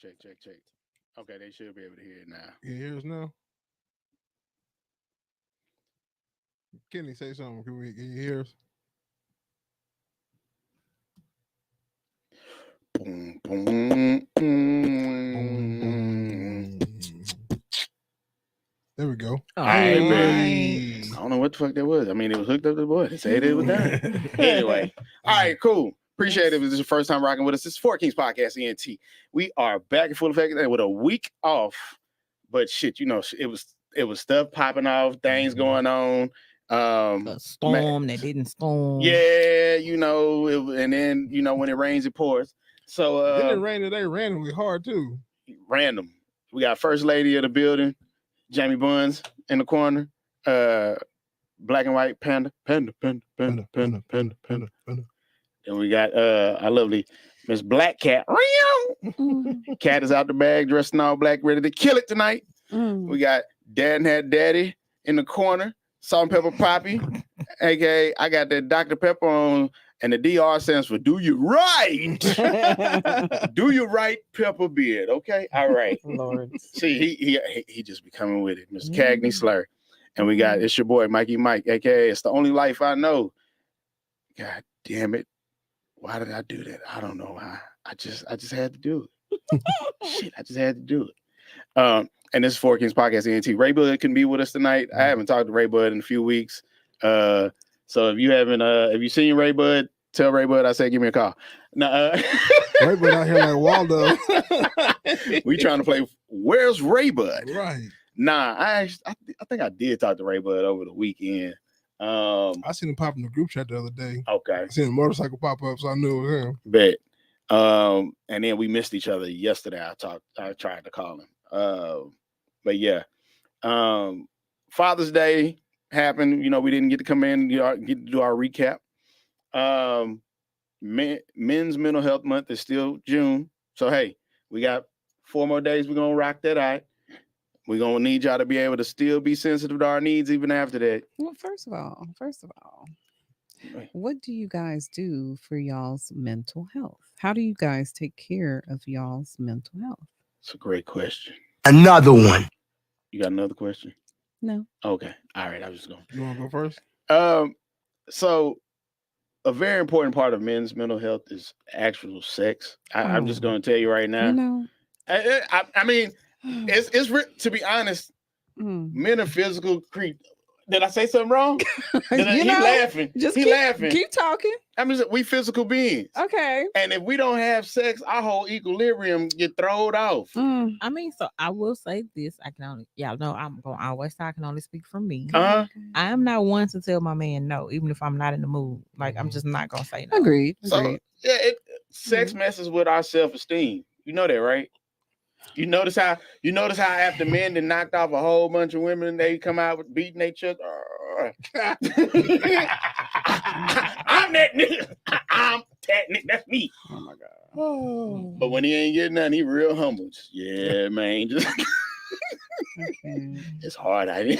Check. Okay, they should be able to hear it now. You hear us now? Kenny, say something. Can you hear us? Boom, boom, Boom, boom. There we go. All right, Right. I don't know what the fuck that was. I mean, it was hooked up to the boy. They said it was done. Anyway, all right, cool. Appreciate it. If this is your first time rocking with us, this is Four Kings Podcast, ENT. We are back in full effect with a week off, but shit, it was stuff popping off, things going on. A storm that didn't storm. Yeah, and then when it rains, it pours. So Didn't it rain today randomly hard too? Random. We got first lady of the building, Jamie Buns in the corner. Black and white panda. And we got our lovely Miss Black Cat. Cat is out the bag, dressed in all black, ready to kill it tonight. We got Dad and Had Daddy in the corner. Salt and Pepper Poppy, aka I got that Dr. Pepper on, and the DR stands for Do You Right. Do You Right Pepper Beard. Okay, all right. Lord. See, he just be coming with it, Mr. Cagney Slur, and we got it's your boy Mikey Mike, aka It's the Only Life I Know. God damn it! Why did I do that? I don't know why. I just had to do it. Shit, I just had to do it. And this is Four Kings Podcast ENT. Ray Bud can be with us tonight. I haven't talked to Ray Bud in a few weeks. So if you seen Ray Bud, tell Ray Bud I said give me a call. Now, Ray Bud out here like Waldo. We trying to play Where's Ray Bud? Right. Nah, I think I did talk to Ray Bud over the weekend. I seen him pop in the group chat the other day. Okay. I seen a motorcycle pop up, so I knew it was him. Bet. And then we missed each other yesterday. I tried to call him. But yeah, Father's Day happened. We didn't get to come in and get to do our recap. Men's Mental Health Month is still June. So, hey, we got 4 more days. We're going to rock that out. We're going to need y'all to be able to still be sensitive to our needs even after that. Well, first of all, what do you guys do for y'all's mental health? How do you guys take care of y'all's mental health? It's a great question. Another one. You got another question? No. Okay. All right. I was just going. You want to go first? So a very important part of men's mental health is actual sex. I'm just going to tell you right now. I mean, it's to be honest, men are physical creatures. Did I say something wrong? He laughing. Laughing. Keep talking. I mean, we physical beings. Okay. And if we don't have sex, our whole equilibrium get thrown off. I mean, so I will say this. Y'all know I'm going to always say I can only speak for me. Uh-huh. I am not one to tell my man no, even if I'm not in the mood. Like, I'm just not going to say no. Agreed. So, yeah, sex messes with our self-esteem. You know that, right? You notice how after men that knocked off a whole bunch of women, they come out with beating their chest. I'm that nigga. I'm that nigga. That's me. Oh my god. But when he ain't getting nothing, he real humble. Yeah, man. Just it's hard out here.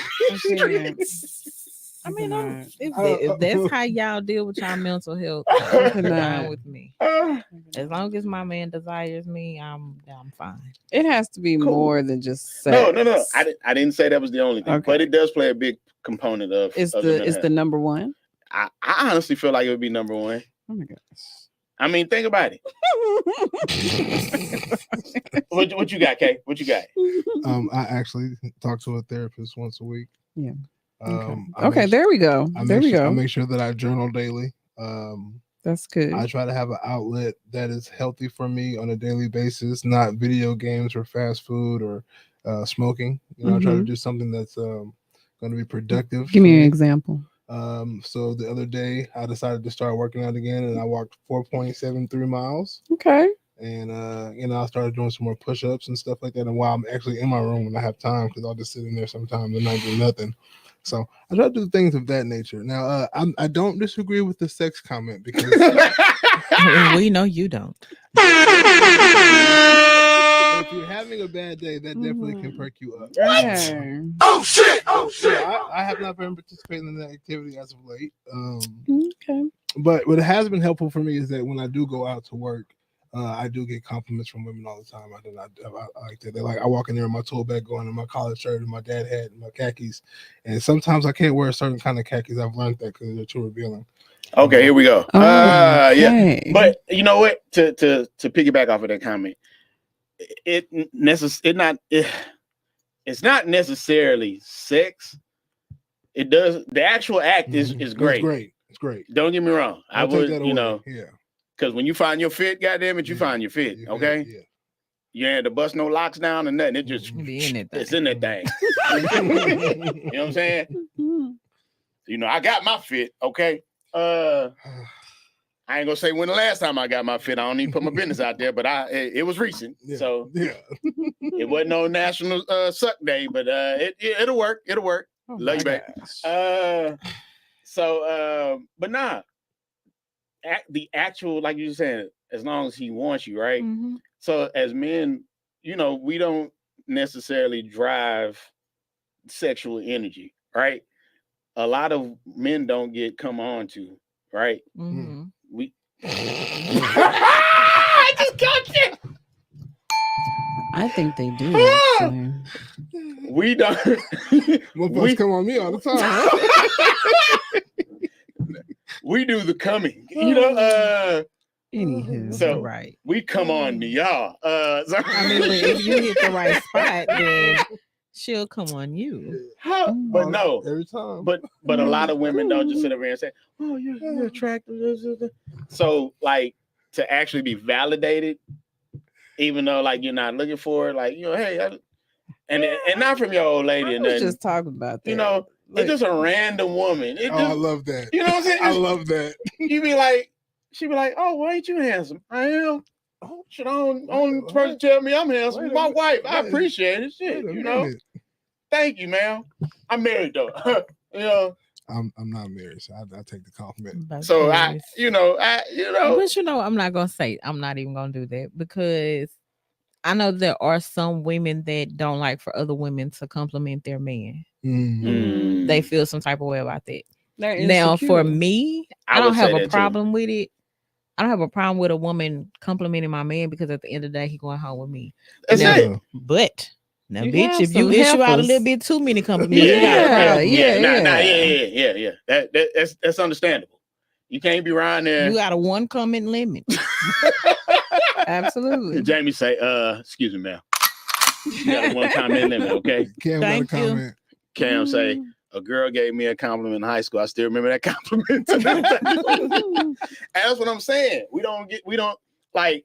I mean, if that's how y'all deal with y'all mental health, that's fine with me. As long as my man desires me, I'm fine. It has to be more than just sex. No. I didn't say that was the only thing, Okay. but it does play a big component of. It's the number one. I honestly feel like it would be number one. Oh my gosh. I mean, think about it. What you got, Kay? What you got? I actually talk to a therapist once a week. Yeah. Okay, there we go. I make sure that I journal daily. That's good. I try to have an outlet that is healthy for me on a daily basis, not video games or fast food or smoking. I try to do something that's going to be productive. Give me an example. So the other day I decided to start working out again, and I walked 4.73 miles. Okay. And I started doing some more push-ups and stuff like that. And while I'm actually in my room when I have time, because I'll just sit in there sometimes and not do nothing. So I try to do things of that nature. Now, I don't disagree with the sex comment because we know you don't. If you're having a bad day, that definitely can perk you up. Yeah. Oh shit! Oh shit! I have not been participating in that activity as of late. Okay. But what has been helpful for me is that when I do go out to work, I do get compliments from women all the time. I like that. They like I walk in there in my tool bag, going in my collared shirt and my dad hat and my khakis, and sometimes I can't wear a certain kind of khakis. I've learned that because they're too revealing. Okay, here we go. Yeah, Okay. but you know what? To piggyback off of that comment, it's not necessarily sex. It does the actual act is great. It's great. Don't get me wrong. I Don't take would, that you away. know, Yeah. Because when you find your fit, goddamn it, you find your fit. Yeah, Okay, yeah. you ain't had to bust no locks down and nothing. It just Be in it. it's in that thing. You know what I'm saying? You know, I got my fit. Okay. I ain't gonna say when the last time I got my fit. I don't need to put my business out there, but it was recent. Yeah. So Yeah. it wasn't no national suck day, but it'll work. It'll work. Oh Love you, babe. But nah, the actual, like you were saying, as long as he wants you, right? Mhm. So as men, you know, we don't necessarily drive sexual energy, right? A lot of men don't get come on to, right? Mhm. We I just got you. I think they do. Actually. We don't. Motherfuckers come on me all the time. Huh? We do the coming, you know. Anywho, So right. we come on to y'all. So, I mean, but if you hit the right spot, then she'll come on you. but no, Every time. but a lot of women don't just sit over here and say, "Oh, you're attractive." So, like, to actually be validated, even though like you're not looking for it, like, you know, hey, and not from your old lady, I and was nothing, just talking about that. you know, Like, it's just a random woman. It I just, love that. you know what I'm saying? I love that. You be like, she be like, "Oh, why ain't you handsome?" I am. Oh, shit, only person tell me I'm handsome is my wife. I appreciate it. Shit, you know. Thank you, man. I'm married though. You know. I'm not married, so I take the compliment. So Because- But you know, I'm not gonna say. I'm not even gonna do that because I know there are some women that don't like for other women to compliment their man. Mm. They feel some type of way about that. they're Now, for insecure. me, I I don't would say have a that too. problem with it. I don't have a problem with a woman complimenting my man because at the end of the day, he going home with me. That's Now, it. But now, You bitch, have if you some issue out a heifers. little bit too many compliments, Yeah, you got a problem. yeah. That's understandable. You can't be around there. You got a one comment limit. Absolutely. Jamie say, excuse me, ma'am. You got a one comment limit, okay? Cam got a Thank you. comment. Cam say, a girl gave me a compliment in high school. I still remember that compliment. And that's what I'm saying. We don't like.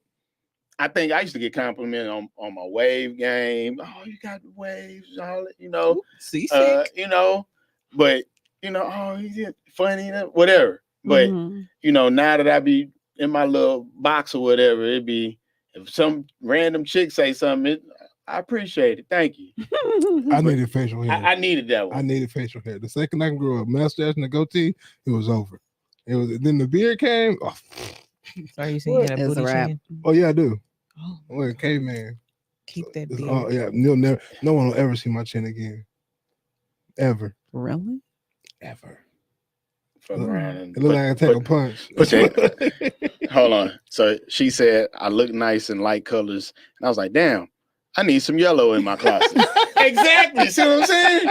I think I used to get complimented on my wave game. Oh, you got waves, all you know. Seasick. You know, but you know, oh, he's funny, whatever. But Mhm. you know, now that I be in my little box or whatever, it'd be if some random chick say something, I appreciate it. Thank you. I needed facial hair. I needed that one. I needed facial hair. The second I can grow a mustache and a goatee, it was over. It was then the beard came. Oh, Are you saying you had a It's a booty wrap. chin? oh yeah, I do. Oh, I'm like a caveman. keep that It's beard. all, yeah, no one will ever see my chin again. Ever. Really? Ever. Fuck around and It looked like I take a punch. put that- hold on. So she said I look nice in light colors, and I was like, damn, I need some yellow in my closet. Exactly. See what I'm saying?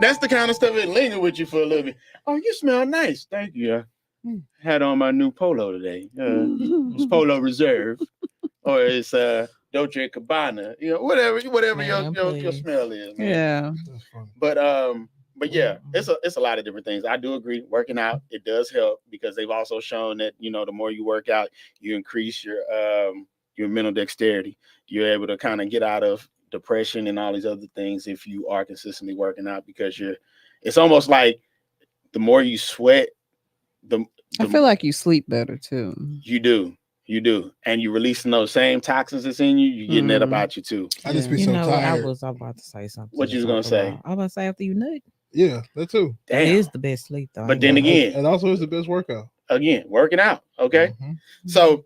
That's the kind of stuff that linger with you for a little bit. Oh, you smell nice. Thank you. I had on my new polo today. It's Polo Reserve, or it's Dolce & Gabbana. You know, whatever Man, your please. smell is. Man. Yeah. That's funny. But yeah, it's a lot of different things. I do agree. Working out, it does help because they've also shown that, you know, the more you work out, you increase your mental dexterity. You're able to kind of get out of depression and all these other things if you are consistently working out, because it's almost like the more you sweat, I feel like you sleep better too. you do, and you're releasing those same toxins that's in you. You're getting that Mhm. about you too. I just be You so know, tired. I was about to say something. What you was gonna say? I was about to say after you nut. Yeah, that too. That Damn. is the best sleep though. But then again, And also it's the best workout. working out. Okay. Mhm. So,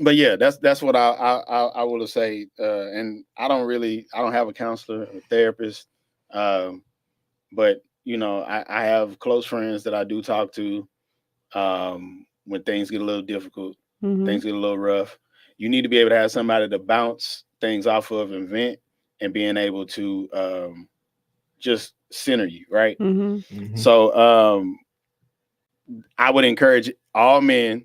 but yeah, that's what I will say. And I don't have a counselor or therapist. But you know, I have close friends that I do talk to when things get a little difficult. Mhm. things get a little rough. You need to be able to have somebody to bounce things off of and vent, and being able to just center you, right? Mhm. Mhm. So I would encourage all men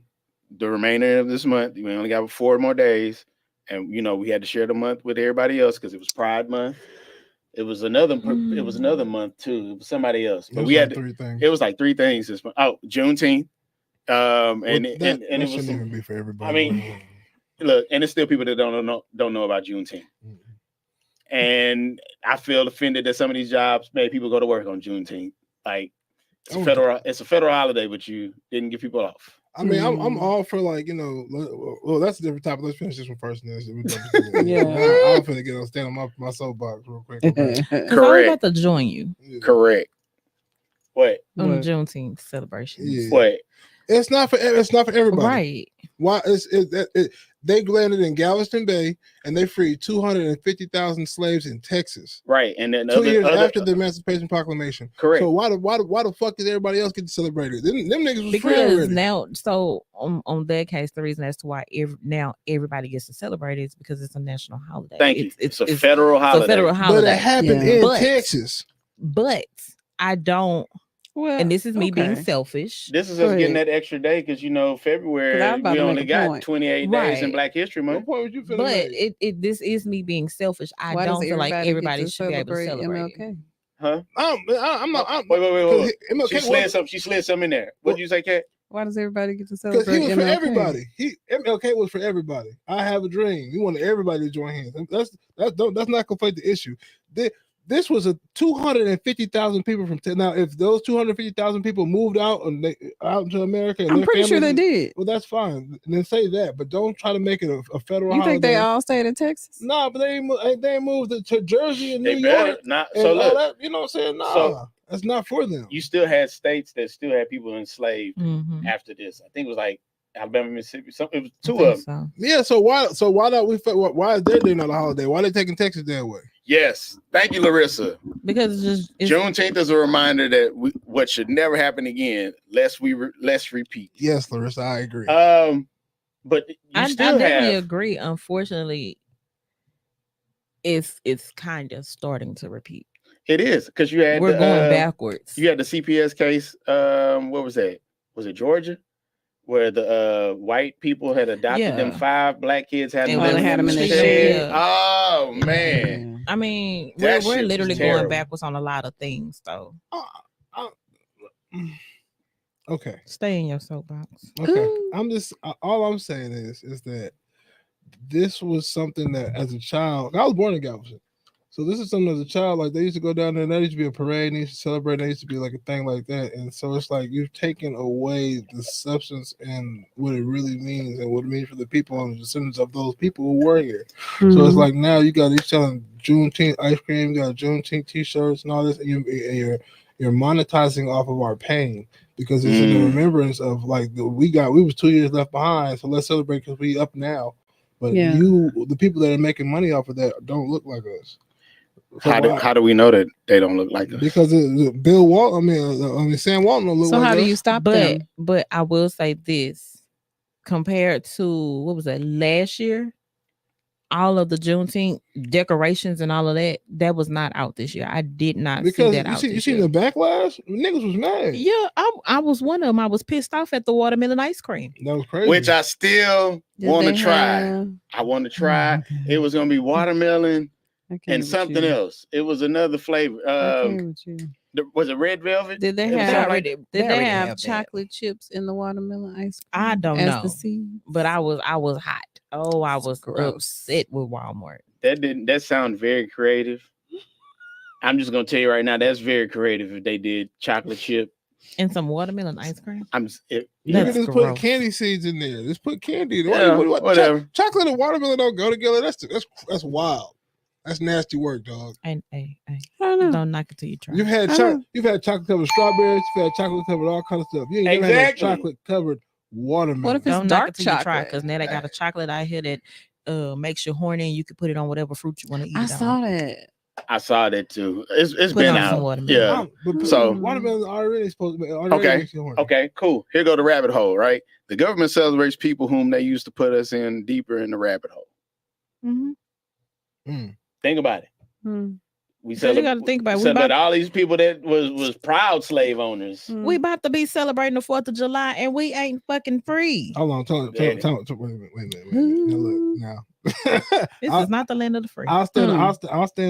the remainder of this month. We only got 4 more days, and we had to share the month with everybody else because it was Pride Month. It was another month too. It was somebody else, It but was we like had 3 things. it was like 3 things this month. Oh, Juneteenth. Well, And that it was shouldn't some, even be for everybody. I mean, look, and it's still people that don't know about Juneteenth. Mhm. And I feel offended that some of these jobs made people go to work on Juneteenth. Like it's Oh, a federal holiday, but you didn't give people off. I mean, I'm Mm. all for like well, that's a different topic. Let's finish this one first. And then we'll jump into it. Yeah. I'm finna get on stand on my soapbox real quick. Okay. Because I was Correct. about to join you Yeah. Correct. What? on the What? Juneteenth celebrations. Yeah. What? It's not for everybody. Right. Why they landed in Galveston Bay and they freed 250,000 slaves in Texas Right. And then 2 years after the Emancipation Proclamation. correct. So why the fuck did everybody else get to celebrate it? Them niggas was free Because already. now, so on that case, the reason as to why now everybody gets to celebrate it is because it's a national holiday. Thank you. It's a it's federal a holiday. federal But holiday. it happened Yeah. in But- Texas. But I don't, Well, and this is me being okay. selfish. This is us getting Right. that extra day because February 'Cause I was about we to make only a got point. 28 days in Right. Black History What Month. point was you finna But make? this is me being selfish. I Why don't does feel like everybody get everybody to should be able to celebrate it. MLK? Huh? I'm not. Wait. Because She slid something in there. What did you say, Kat? Why does everybody get to he celebrate was for MLK? everybody. MLK was for everybody. I have a dream. We wanted everybody to join hands. That's not complete the issue. This was 250,000 people from now. If those 250,000 people moved out to America, and I'm their pretty sure they families- did. Well, that's fine. Then say that, but don't try to make it a federal You holiday. think they all stayed in Texas? No, but they moved to Jersey and They New better York not. and So all look, that. You know what I'm saying? Nah, So- that's not for them. you still had states that still had people enslaved Mhm. after this. I think it was like Alabama, Mississippi. It was I 2 think of them. so. Yeah, so why not why is their day not a holiday? Why they taking Texas that way? Yes. Thank you, Larissa. Because it's Juneteenth is a reminder that what should never happen again. Lest repeat. Yes, Larissa, I agree. But you I still definitely have agree. Unfortunately, it's kind of starting to repeat. it is because you had We're the, going backwards. You had the CPS case. What was that? Was it Georgia? Where the white people had adopted them Yeah. 5 black kids, had And them they had them in the shed. Oh man, Yeah. I mean, That we're shit was literally terrible. going backwards on a lot of things, though. Okay, Stay in your soapbox. okay. I'm just all I'm saying is that this was something that as a child, I was born in Galveston. So this is something as a child, like they used to go down there and there used to be a parade, and they used to celebrate, and there used to be like a thing like that. And so it's like you've taken away the substance and what it really means and what it means for the people and the descendants of those people who were here. So Mm-hmm. it's like now you got each selling Juneteenth ice cream, you got Juneteenth t-shirts and all this, and you're monetizing off of our pain because it's in the remembrance of like we was 2 years left behind, so let's celebrate because we up now. But Yeah. the people that are making money off of that don't look like us. So how do we know that they don't look like us? because Bill Walton, I mean Sam Walton don't look So like how do us. you stop But them? but I will say this: compared to what was that last year, all of the Juneteenth decorations and all of that was not out this year. I did not Because see that out. you this seen year. the backlash? Niggas was mad. Yeah, I was one of them. I was pissed off at the watermelon ice cream. That was crazy. Which I still Did want to they try. have- I want to try. It was gonna be watermelon I can't and with something you. else. It was another flavor. I can't with you. Was it red velvet? Did they It was have? something like- Did they have chocolate chips in the watermelon ice cream? I don't as know, the seed? but I was hot. Oh, I was Gross. upset with Walmart. That sounds very creative. I'm just gonna tell you right now, that's very creative if they did chocolate chip. And some watermelon ice cream. You That's can just put gross. candy seeds in there. Just put candy. Yeah, whatever. Chocolate and watermelon don't go together. That's wild. That's nasty work, dog. And hey, I don't know. don't knock it till you try. You've had I know. you've had chocolate covered strawberries. You've had chocolate covered all kinds of stuff. You ain't never had Exactly. chocolate covered watermelon. What if it's Don't knock dark it till you try, chocolate? because now they got a chocolate out here that makes you horny and you can put it on whatever fruit you want to eat. I it saw on. that. I saw that too. It's Put been on some out. watermelon. Yeah. But So- watermelon already supposed to be already Okay. makes you horny. Okay, cool. Here go the rabbit hole, right? The government celebrates people whom they used to put us in deeper in the rabbit hole. Mm-hmm. Think about it. Mm. We So you gotta think about it. We celebrate about- all these people that was proud slave owners. We about to be celebrating the 4th of July and we ain't fucking free. Hold on, tell Daddy. wait a minute. Now look, now. This I'll- is not the land of the free. I'll stand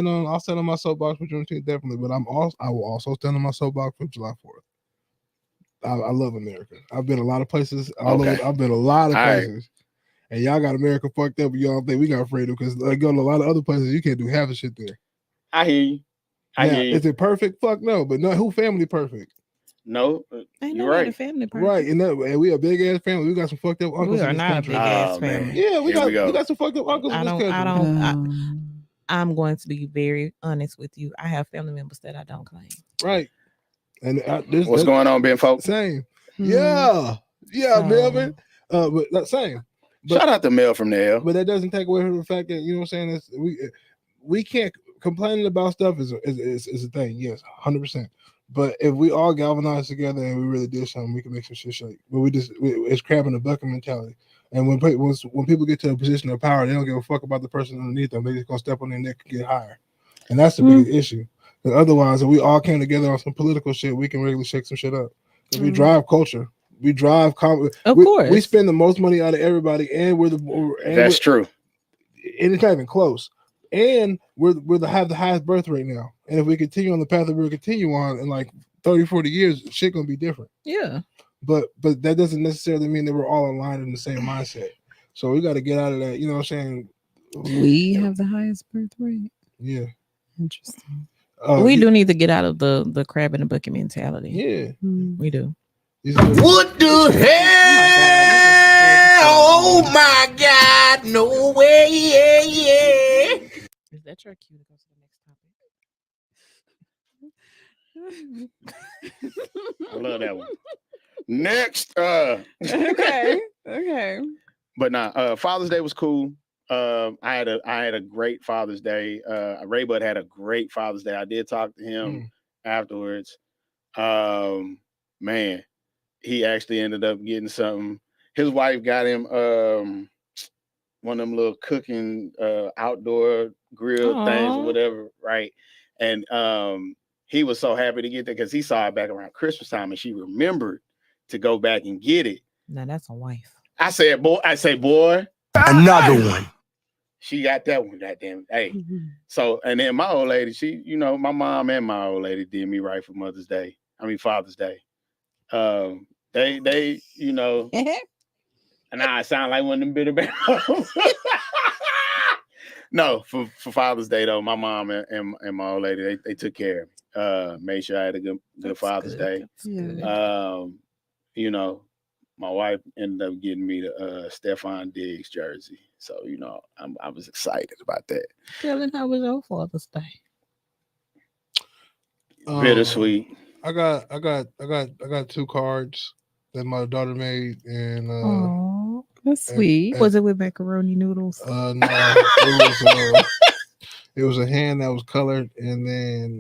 on my soapbox for Juneteenth definitely, but I will also stand on my soapbox for July 4th. I love America. I've been a lot of places. Okay. I've been a lot of All right. places, and y'all got America fucked up. But y'all don't think we got freedom because I go to a lot of other places. You can't do half the shit there. I hear you. I Now, hear you. is it perfect? Fuck no. But no, who family perfect? No, Ain't you're nobody right. family person. Right, and we a big ass family. We got some fucked up uncles. We are in this not a country. big ass Oh, man. family. Yeah, we Here we go. got some fucked up uncles in this country. I'm going to be very honest with you. I have family members that I don't claim. Right. And What's going on, Ben folks? Same. Mm. Yeah, So- Melvin. But that same. But, Shout out to Mel from the L. but that doesn't take away from the fact that you know what I'm saying. It's, we can't complaining about stuff is a thing. Yes, 100%. But if we all galvanize together and we really did something, we can make some shit shake. But it's crab in the bucket mentality. And when people get to a position of power, they don't give a fuck about the person underneath them. They just gonna step on their neck and get higher. And that's the biggest issue. Because otherwise, if we all came together on some political shit, we can really shake some shit up. Because we drive culture. We drive Of we, course. we spend the most money out of everybody, and That's true. and it's not even close. And we're have the highest birth rate now. And if we continue on the path that we'll continue on in like 30, 40 years, shit gonna be different. Yeah. But that doesn't necessarily mean that we're all aligned in the same mindset. So we got to get out of that. You know what I'm saying? We have the highest birth rate. Yeah. Interesting. We do need to get out of the crab in the bucket mentality. Yeah. Mm. We do. What the hell? Oh my God! No way! Yeah. Is that your cue to go to the next topic? I love that one. Next, Okay. but nah, Father's Day was cool. I had a great Father's Day. Ray Bud had a great Father's Day. I did talk to him afterwards. Man, he actually ended up getting something. His wife got him one of them little cooking outdoor grill things or Aw. whatever, right? And he was so happy to get that because he saw it back around Christmas time and she remembered to go back and get it. Now that's a wife. I say, boy, Another one. she got that one, goddamn. Hey, so and then my old lady, she, you know, my mom and my old lady did me right for Father's Day. They, you know, and I sound like one of them bitter barrels. No, for Father's Day though, my mom and my old lady, they took care of me. Made sure I had a good That's Father's good. Day. That's good. You know, my wife ended up getting me the Stephon Diggs jersey. So, you know, I was excited about that. Dylan, how was your Father's Day? Bittersweet. I got 2 cards that my daughter made, and Oh, That's sweet. was it with macaroni noodles? no, it was a hand that was colored, and then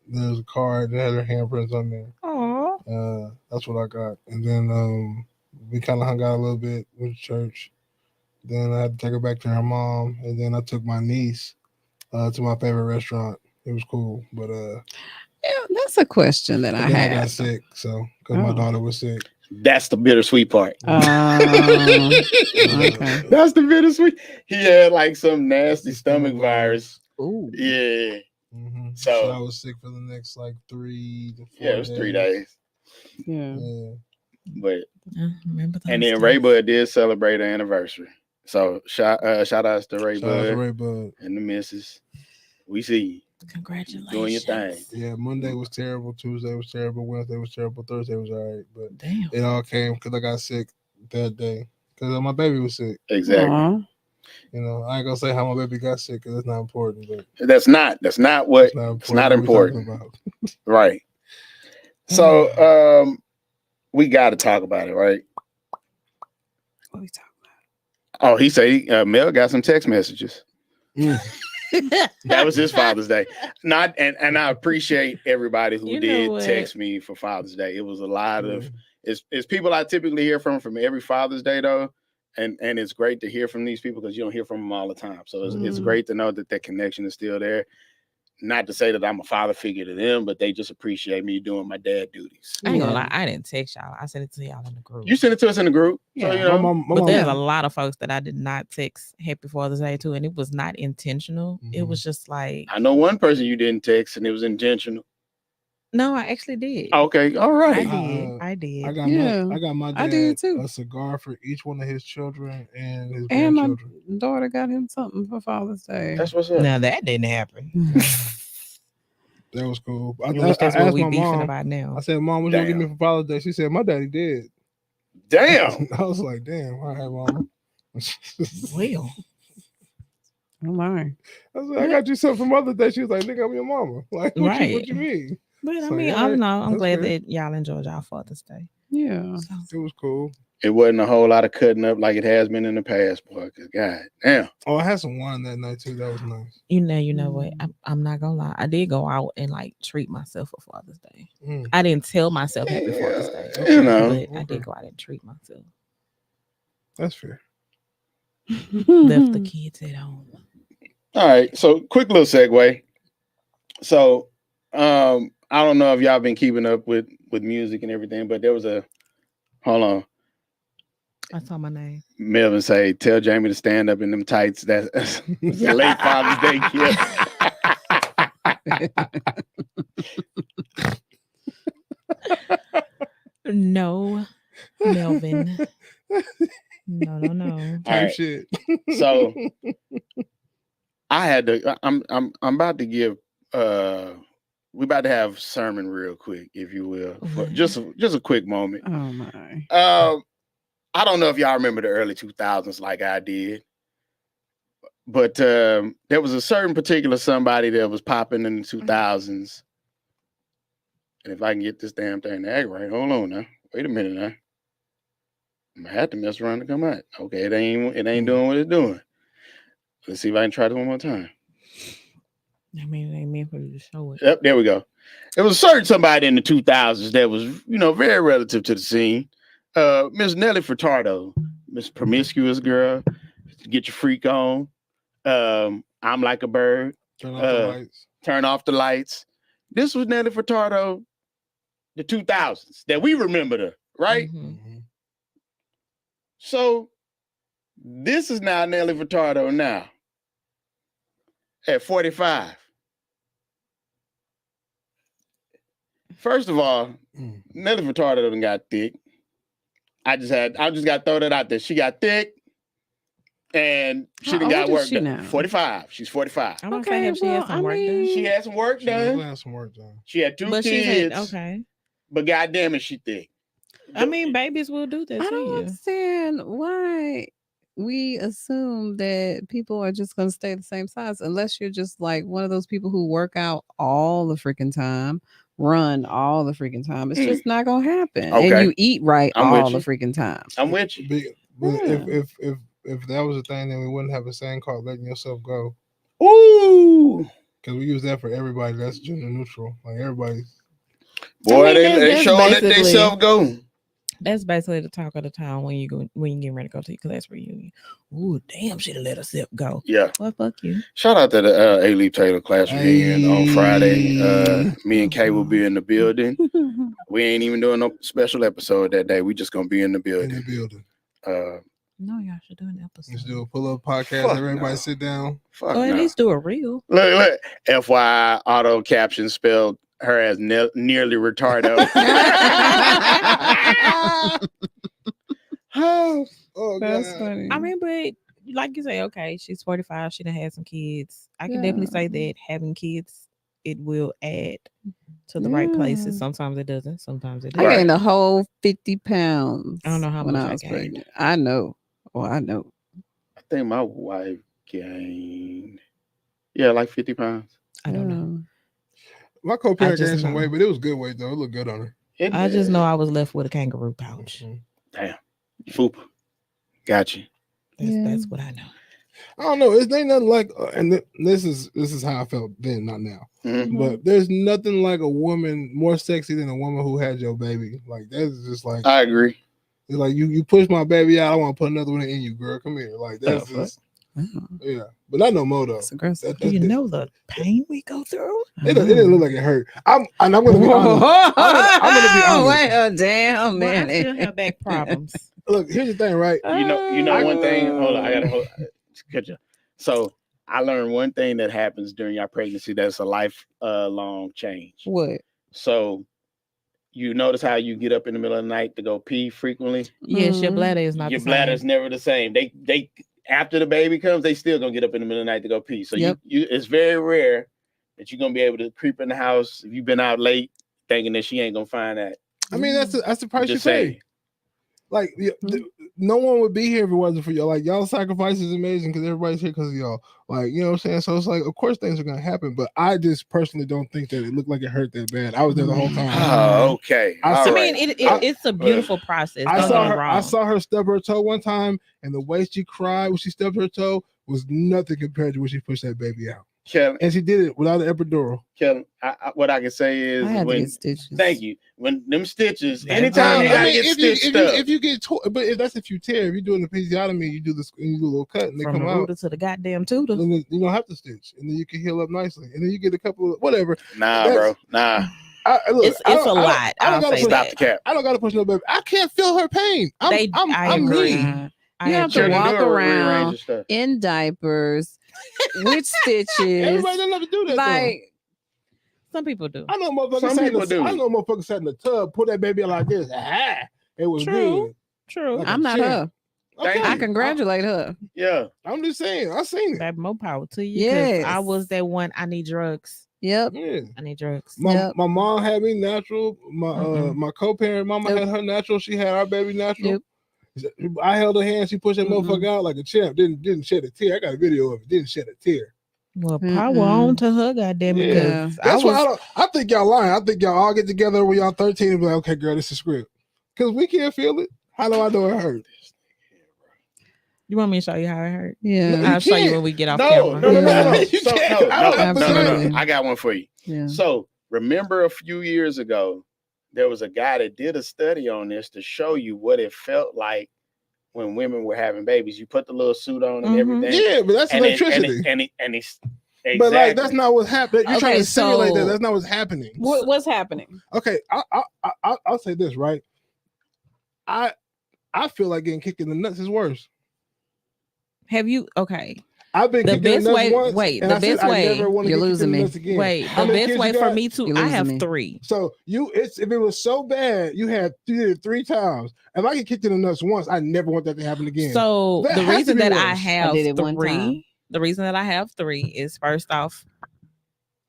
there was a card that had her handprints on there. Oh, That's what I got, and then we kind of hung out a little bit with church. Then I had to take her back to her mom, and then I took my niece to my favorite restaurant. It was cool, but Yeah, that's a question that I then I got have. sick, so because my Oh. daughter was sick. That's the bittersweet part. Okay. That's the bittersweet. He had like some nasty stomach virus. ooh. Yeah. Mhm. So- I was sick for the next like 3 to 4 Yeah, it was 3 days. Yeah. Yeah. But I remember those and then days. Ray Bud did celebrate an anniversary. So shout outs to Ray Shout out to Bud Ray Bud. and the missus. We see you Congratulations. doing your thing. Yeah, Monday was terrible. Tuesday was terrible. Wednesday was terrible. Thursday was all right. But Damn. it all came because I got sick that day because my baby was sick. Exactly. Aw. You know, I ain't gonna say how my baby got sick because it's not important. But That's not what it's not important. it's not what we're talking important. about. Right. So we gotta talk about it, right? What we talking Oh, he said Mel got some text messages. Mm. That was his Father's Day. Not and I appreciate everybody who You know did what? text me for Father's Day. It was a lot of it's people I typically hear from every Father's Day though. And it's great to hear from these people because you don't hear from them all the time. So it's great to know that connection is still there. Not to say that I'm a father figure to them, but they just appreciate me doing my dad duties. I ain't gonna lie, I didn't text y'all. I sent it to y'all in the group. You sent it to us in the group. So, Yeah. you know, my But mom, there's a lot of folks that I did not text Happy Father's Day to, and it was not intentional. It Mhm. was just like, I know one person you didn't text and it was intentional. no, I actually did. Okay, all I right. did. I did. I got Yeah, I got my dad I did too. a cigar for each one of his children and his And my grandchildren. daughter got him something for Father's Day. That's what's up. Now that didn't happen. That was cool. I wish that's I what asked we my beefing mom. about now. I said, "Mom, what you gonna give me for Father's Day?" She said, "My daddy did." Damn. I was like, "Damn, all right, mom." Well, Oh my. I said, "I got you something for Mother's Day." She was like, "Nigga, I'm your mama." Like, what Right. you mean? but It's I like, mean, all right, I'm that's glad fair. that y'all enjoyed y'all Father's Day. Yeah. So, It was cool. It wasn't a whole lot of cutting up like it has been in the past, boy. Cause God damn. Oh, I had some wine that night too. That was nice. you know what? I'm not gonna lie. I did go out and like treat myself for Father's Day. Mm. I didn't tell myself Happy Father's Day, You know. but I did go out and treat myself. That's fair. Left the kids at home. All right. So quick little segue. So I don't know if y'all been keeping up with music and everything, but there was a hold on. I saw my name. Melvin say, tell Jamie to stand up in them tights. That's the late Father's Day gift. No, Melvin. No. Type right. shit. So I had to I'm about to give we about to have sermon real quick, if you will. For just a quick moment. Oh my. I don't know if y'all remember the early 2000s like I did. But there was a certain particular somebody that was popping in the 2000s. And if I can get this damn thing to act right, hold on now. Wait a minute now. I'm gonna have to mess around to come out. Okay, it ain't doing what it's doing. Let's see if I can try this one more time. I mean, it ain't meant for you to show it. Yep, there we go. There was a certain somebody in the 2000s that was, very relative to the scene. Miss Nelly Furtado, Miss Promiscuous Girl, Get Your Freak On. I'm Like a Bird. Turn off the lights. Turn Off the Lights. This was Nelly Furtado, the 2000s that we remembered her, right? Mm-hmm. So this is now Nelly Furtado now at 45. First of all, Nelly Furtado done got thick. I just got to throw that out there. She got thick. And she done got work done. 45. She's 45. I'm gonna say if she had some work done. She had some work done. Had some work done. She had two But kids. okay. But goddamn it, she thick. I mean, babies will do that. I don't understand why we assume that people are just going to stay the same size unless you're just like one of those people who work out all the freaking time, run all the freaking time. It's just not going to happen. Okay. And you eat right I'm all with the you. freaking time. I'm with you. But if that was a thing, then we wouldn't have a saying called letting yourself go. Ooh. Because we use that for everybody. That's gender neutral. Like everybody. Boy, they sure let themselves go. That's basically the talk of the town when you get ready to go to your class reunion. Ooh, damn, she'd have let herself go. Yeah. Well, fuck you. Shout out to the A-Leaf Taylor class reunion on Friday. Me and Kay will be in the building. We ain't even doing no special episode that day. We just gonna be in the building. No, y'all should do an episode. Let's do a pull-up podcast. Everybody sit down. Or at least do a reel. Look. FYI, auto caption spelled her as nearly retardo. Oh, that's God. funny. I mean, but like you say, okay, she's 45. She done had some kids. I can definitely say that having kids, it will add to the right places. Sometimes it doesn't. Sometimes it does. I gained a whole 50 pounds. I don't know how when much I I was gained. pregnant. I know. Well, I know. I think my wife gained, like 50 pounds. I don't know. My co-parent gained some weight, but it was good weight though. It looked good on her. I just know I was left with a kangaroo pouch. Damn. Fupa. Got you. That's what I know. I don't know. It ain't nothing like, this is how I felt then, not now. Mhm. But there's nothing like a woman more sexy than a woman who had your baby. Like that's just like I agree. it's like you push my baby out. I want to put another one in you, girl. Come here. Like that's just yeah. But not no more though. It's aggressive. Do you know the pain we go through? It didn't look like it hurt. I'm gonna be honest. I'm gonna be honest. Wait a damn Well, I minute. still have back problems. Look, here's the thing, right? You know one thing. Hold on, I gotta hold. Catch you. So I learned one thing that happens during your pregnancy that's a life-long change. What? So you notice how you get up in the middle of the night to go pee frequently. Yes, your Mhm. bladder is not Your the bladder's same. never the same. They after the baby comes, they still gonna get up in the middle of the night to go pee. So Yep. you it's very rare that you're gonna be able to creep in the house if you've been out late thinking that she ain't gonna find that. I mean, that's the price you Just pay. saying. Like no one would be here if it wasn't for y'all. Like y'all sacrifice is amazing because everybody's here because of y'all. Like you know what I'm saying. So it's like, of course things are gonna happen, but I just personally don't think that it looked like it hurt that bad. I was there the whole time. Oh, okay. I All saw- I right. mean, it's a beautiful process. I Don't saw get me her. I wrong. saw her stub her toe one time, and the way she cried when she stubbed her toe was nothing compared to when she pushed that baby out. Kellen, And she did it without an epidural. Kellen, what I can say is I had to when get stitches. thank you. When them stitches, That anytime burn. you gotta get stitched up. if you get but if you tear, if you're doing the episiotomy, you do this and you do a little cut and they From come the out. rooter to the goddamn tutor. And then you don't have to stitch, and then you can heal up nicely, and then you get a couple of whatever. Nah, That's- bro. Nah. It's a lot. I'll gotta say push, Stop that. the cap. I don't gotta push no baby. I can't feel her pain. I I'm agree. me. I You have to agree. walk Children do it, around rearrange your stuff. in diapers with stitches. Everybody doesn't have to do that. Like Some people do. I know motherfuckers Some sat in people the, do. I know motherfuckers sat in the tub, put that baby out like this. Ah, it was True. good. True. Like I'm not shit. her. Thank Okay. I congratulate her. Yeah. I'm just saying. I seen it. Baby, more power to you. Yes. I was that one. I need drugs. Yep. Yeah. I need drugs. Yep. My mom had me natural. Mm-mm. My co-parent mama Yep. had her natural. She had our baby natural. Yep. I held her hand. She pushed that Mm-mm. motherfucker out like a champ. Didn't shed a tear. I got a video of it. Didn't shed a tear. Well, Mm-mm. power on to her, goddamn it. Yeah. 'Cause I That's why was. I think y'all lying. I think y'all all get together when y'all 13 and be like, okay, girl, this is script. Because we can't feel it. How do I know it hurt? You want me to show you how it hurt? Yeah. You I'll show you can't. when we get off No, camera. no, no, no, no. You So, can't. no, I don't no, have no, no, Absolutely. no. I got one for you. Yeah. So remember a few years ago, there was a guy that did a study on this to show you what it felt like when women were having babies. You put the little suit on and Mhm. everything. Yeah, but that's And electricity. it's exactly. But like that's not what's happening. You're trying Okay, to simulate that. so- That's not what's happening. What's happening? Okay, I'll say this, right? I feel like getting kicked in the nuts is worse. Have you? Okay. I've been The kicked in the best nuts way- once, wait, and the I said best I way- never want to You're get kicked in losing the me. nuts again. Wait. How The many best kids way you for got? me to. You're I losing have me. 3. So you did it so bad, you did it 3 times. If I get kicked in the nuts once, I never want that to happen again. So That the has to reason be that I worse. have did it one 3, time. the reason that I have 3 is first off,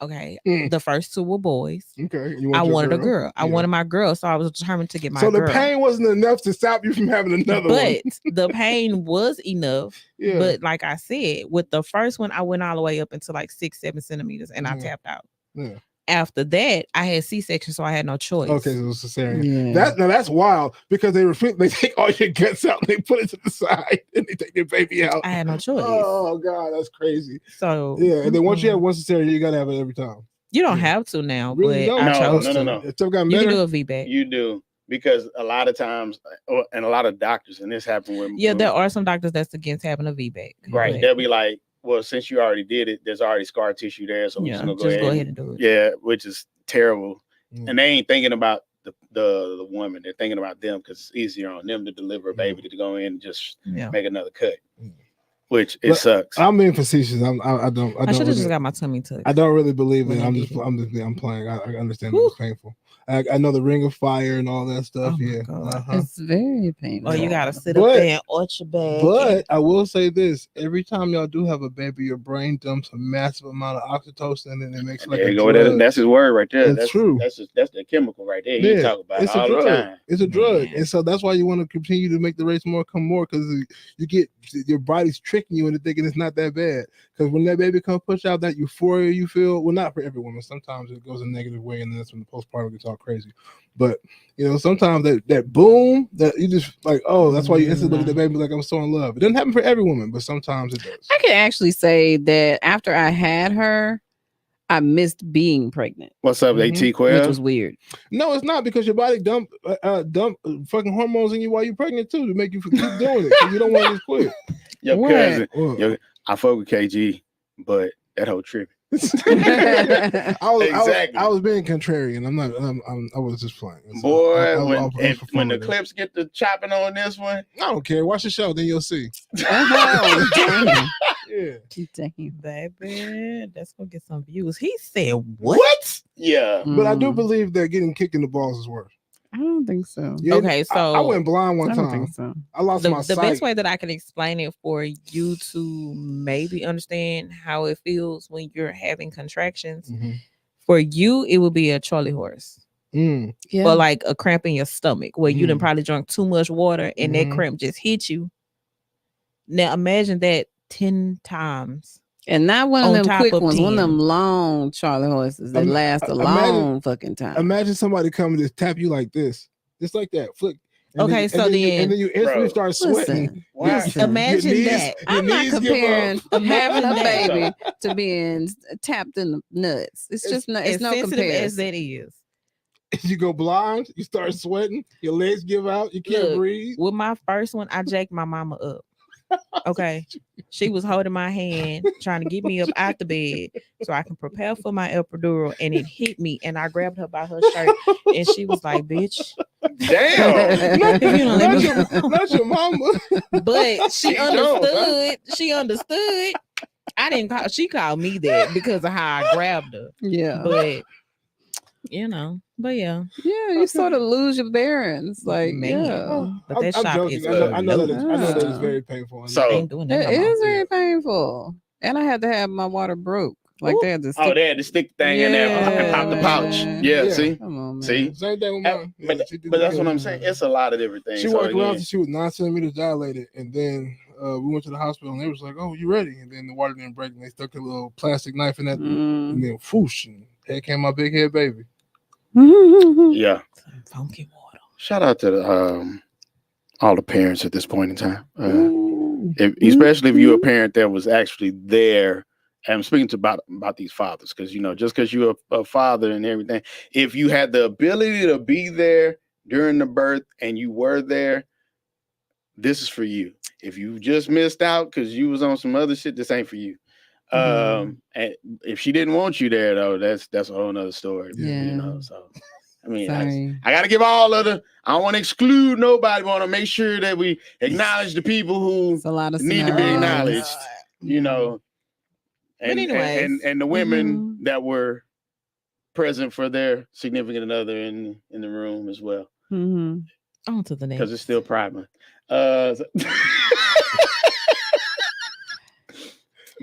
okay, Mm. the first 2 were boys. Okay, you I want your wanted a girl? girl. I Yeah. wanted my girl, so I was determined to get my So girl. the pain wasn't enough to stop you from having another one. But the pain was enough. Yeah. But like I said, with the first one, I went all the way up into like 6-7 centimeters, and I Mhm. tapped out. Yeah. After that, I had C-section, so I had no choice. Okay, so it's cesarean. Yeah. That's wild because they take all your guts out and they put it to the side and they take your baby out. I had no choice. Oh god, that's crazy. So Yeah, and then once you mm-mm. have one cesarean, you gotta have it every time. you don't yeah. have to now, Really but don't? I No, chose no, to. no. If stuff got You can better, do a VBAC. You do because a lot of times, and a lot of doctors, and this happened with Yeah, there are some doctors that's against having a VBAC. right. but They'll be like, well, since you already did it, there's already scar tissue there, so we're yeah, just just gonna go ahead and do it. Yeah, which is terrible. Mm. And they ain't thinking about the woman. They're thinking about them because it's easier on them to deliver a baby to go in and just Yeah. make another cut, Mm. which it But sucks. I'm being facetious. I don't I should have really, just got my tummy tucked. I don't really believe when it. they I'm did just it. I'm playing. I understand it's painful. I know the Ring of Fire and all that stuff. Oh my Yeah. God. Uh-huh. It's very painful. Oh, you gotta sit But- up there and arch your back. But I will say this: every time y'all do have a baby, your brain dumps a massive amount of oxytocin, and it makes it like There a you go. drug. That's his word right there. That's true. That's the chemical right there. He Yeah, talk about it it's a all drug. the time. It's a drug, Man. and so that's why you want to continue to make the race more come more because you get your body's tricking you into thinking it's not that bad. Because when that baby comes push out, that euphoria you feel, well, not for every woman. Sometimes it goes a negative way, and then that's when the postpartum talk crazy. But you know, sometimes that boom that you just like, oh, that's why you instantly look at the baby like I'm so in love. It doesn't happen for every woman, but sometimes it does. I can actually say that after I had her, I missed being pregnant, What's up, Mhm. AT which Quell? was weird. No, it's not, because your body dump fucking hormones in you while you're pregnant too, to make you keep doing it. So you don't want to just quit. Your What? cousin. Well, I fuck with KG, but that whole trip. I Exactly. was being contrarian. I'm not. I was just playing. So Boy, I was when the performing it. clips get to chopping on this one, I don't care. Watch the show, then you'll see. Oh, damn. Yeah. Damn. Baby, that's gonna get some views. He said what? what? Yeah. But I do Mm, believe that getting kicked in the balls is worse. I don't think so. Yeah, Okay, I so went blind one I don't time. think so. I lost my the sight. best way that I can explain it for you to maybe understand how it feels when you're having contractions, Mhm. for you, it would be a Charlie horse. Mm. Yeah. Or like a cramp in your stomach where you done Mm. probably drunk too much water and that Mhm. cramp just hit you. Now imagine that 10 times. And not one On of them top quick of ones, one of 10. them long Charlie horses that last a imagine- long fucking time. Imagine somebody coming to tap you like this, just like that, flick. And Okay, so you, then- and then you instantly Bro, start sweating. Listen, Why? listen. Imagine Your knees- that. your I'm not knees give comparing up. having a Imagine baby that. to being tapped in the nuts. It's just not. It's As no sensitive as comparison. that is. You go blind. You start sweating. Your legs give out. You can't Look, breathe. With my first one, I jacked my mama up. Okay. She was holding my hand, trying to get me up out the bed so I can prepare for my epidural, and it hit me, and I grabbed her by her shirt, and she was like, "Bitch." Damn. Not, If you don't let not me your, know. not your mama. But she She don't, huh? understood. She understood. I didn't call. She called me that because of how I grabbed her. Yeah, But you know. But yeah. yeah. You sort of lose your bearings. Like, Man. yeah, But that I'm shock joking. is I know that it's, I know that it's Ah. very painful. I So, ain't doing that. it no more. is very painful. And I had to have my water broke. Like Ooh. they had to. oh, Stick. they had the stick thing in there and pop the pouch. Yeah. Yeah, Yeah. see? Come on, man. See? Same thing with Uh, mine. But, she did but the that's what same I'm thing. saying. It's a lot of different things. She So walked around again, till she was 9 centimeters dilated, and then we went to the hospital, and they was like, "Oh, you ready?" And then the water didn't break, and they stuck a little plastic knife in that, Mm. and then whoosh, and here came my big head baby. yeah. Some funky water. Shout out to the, all the parents at this point in time. Ooh. Especially if you're a parent that was actually there. And I'm speaking to about these fathers, because just because you're a father and everything, if you had the ability to be there during the birth and you were there, this is for you. If you just missed out because you was on some other shit, this ain't for you. And if she didn't want you there, though, that's a whole nother story. Yeah. So I mean, Sorry. I got to give all of the. I don't want to exclude nobody. Want to make sure that we acknowledge the people who It's a lot of need to be scenarios. acknowledged. But And, anyways. and the women Mhm. that were present for their significant other in the room as well, Mhm. On to the next. because it's still Pride Month.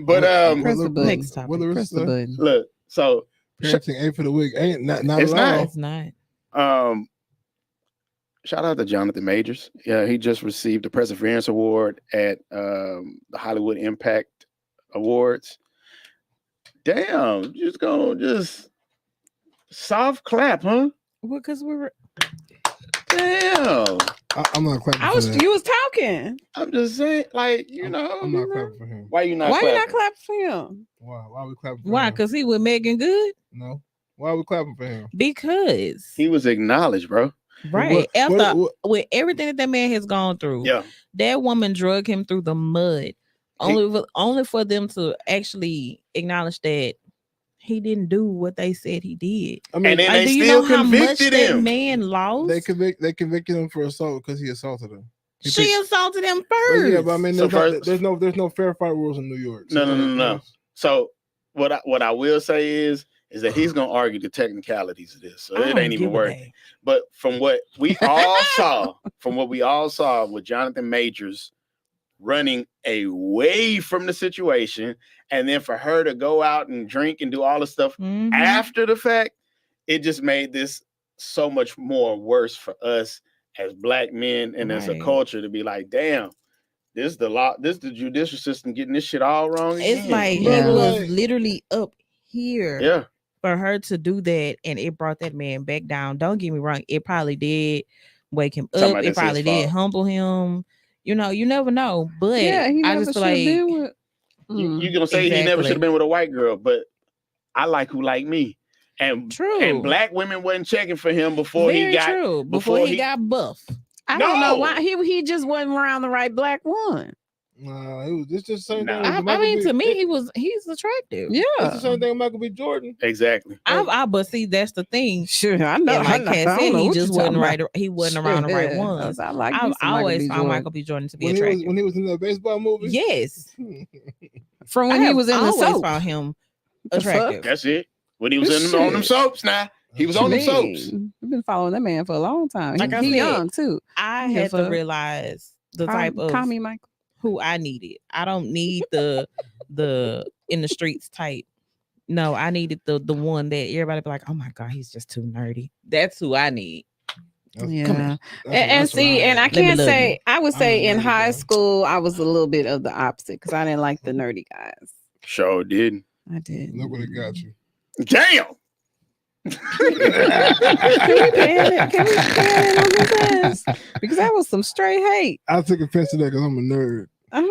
But Press the button. Next topic. Press the button. look, so Parenting ain't for the weak. Ain't not It's at not. all. It's not. shout out to Jonathan Majors. Yeah, he just received the Perseverance Award at the Hollywood Impact Awards. Damn, just gonna soft clap, huh? Well, because we were. Damn. I'm not clapping. I for was. that. You was talking. I'm just saying, like, I'm not clapping for him. why you not Why you clapping? not clapping for him? Why? Why are we clapping? For Why? him? Because he with Megan Good? No. Why are we clapping for him? Because. He was acknowledged, bro. Right. What- After what- with everything that man has gone through, Yeah. that woman drug him through the mud. Only for them to actually acknowledge that he didn't do what they said he did. I mean, And then Like, they do you still know how much convicted that him. man lost? they convicted him for assault because he assaulted her. He She picked- assaulted him Well, first. yeah, but I mean, So there's no fair fight rules in New York. No. So what I will say is that he's gonna argue the technicalities of this. So I it don't ain't even give a worth it. damn. But from what we all saw, with Jonathan Majors running away from the situation, and then for her to go out and drink and do all the stuff Mhm. after the fact, it just made this so much more worse for us as Black men and as a Right. culture to be like, damn, this is the law, this is the judicial system getting this shit all wrong. It's again. like Bro, he was like- literally up here. yeah. for her to do that and it brought that man back down. Don't get me wrong, it probably did wake him Talking up. about It that's his probably did fault. humble him. You know, you never know. But Yeah, he I never just should feel have like been with. You gonna say he never Exactly. should have been with a white girl, but I like who like me. And True. black women wasn't checking for him before very he got true. Before he got buff. I don't know No. why he just wasn't around the right black one. Nah, it's just the same Nah. thing. with I Michael mean, B. to me, he's attractive. It's the Yeah, same thing with Michael B. Jordan. exactly. But see, that's the thing. sure. I know. And like I know, Kat I said, don't know he what just you wasn't talking right. He wasn't around the right Shit. ones. I like I me some Michael always B. found Jordan. Michael B. Jordan to be When attractive. he was in that baseball movie. Yes, From I when he have was in the always soap. found him The fuck? attractive. That's it. When he was on them Shit. soaps now. He was on them soaps. I've been following that man for a long time. Like I He said, young too. I Yeah, had to fuck. realize the Call- type of call me Michael. who I needed. I don't need the in the streets type. No, I needed the one that everybody be like, oh my god, he's just too nerdy. That's who I need. Yeah. That's And what see, and I had. Let me can't love say you. I would I'm say a in nerdy high guy. school I was a little bit of the opposite because I didn't like the nerdy guys. Sure did. I did. Look what it got you. Damn. Can we pan it? Can we pan it on his ass? Because that was some straight hate. I took offense to that because I'm a nerd. I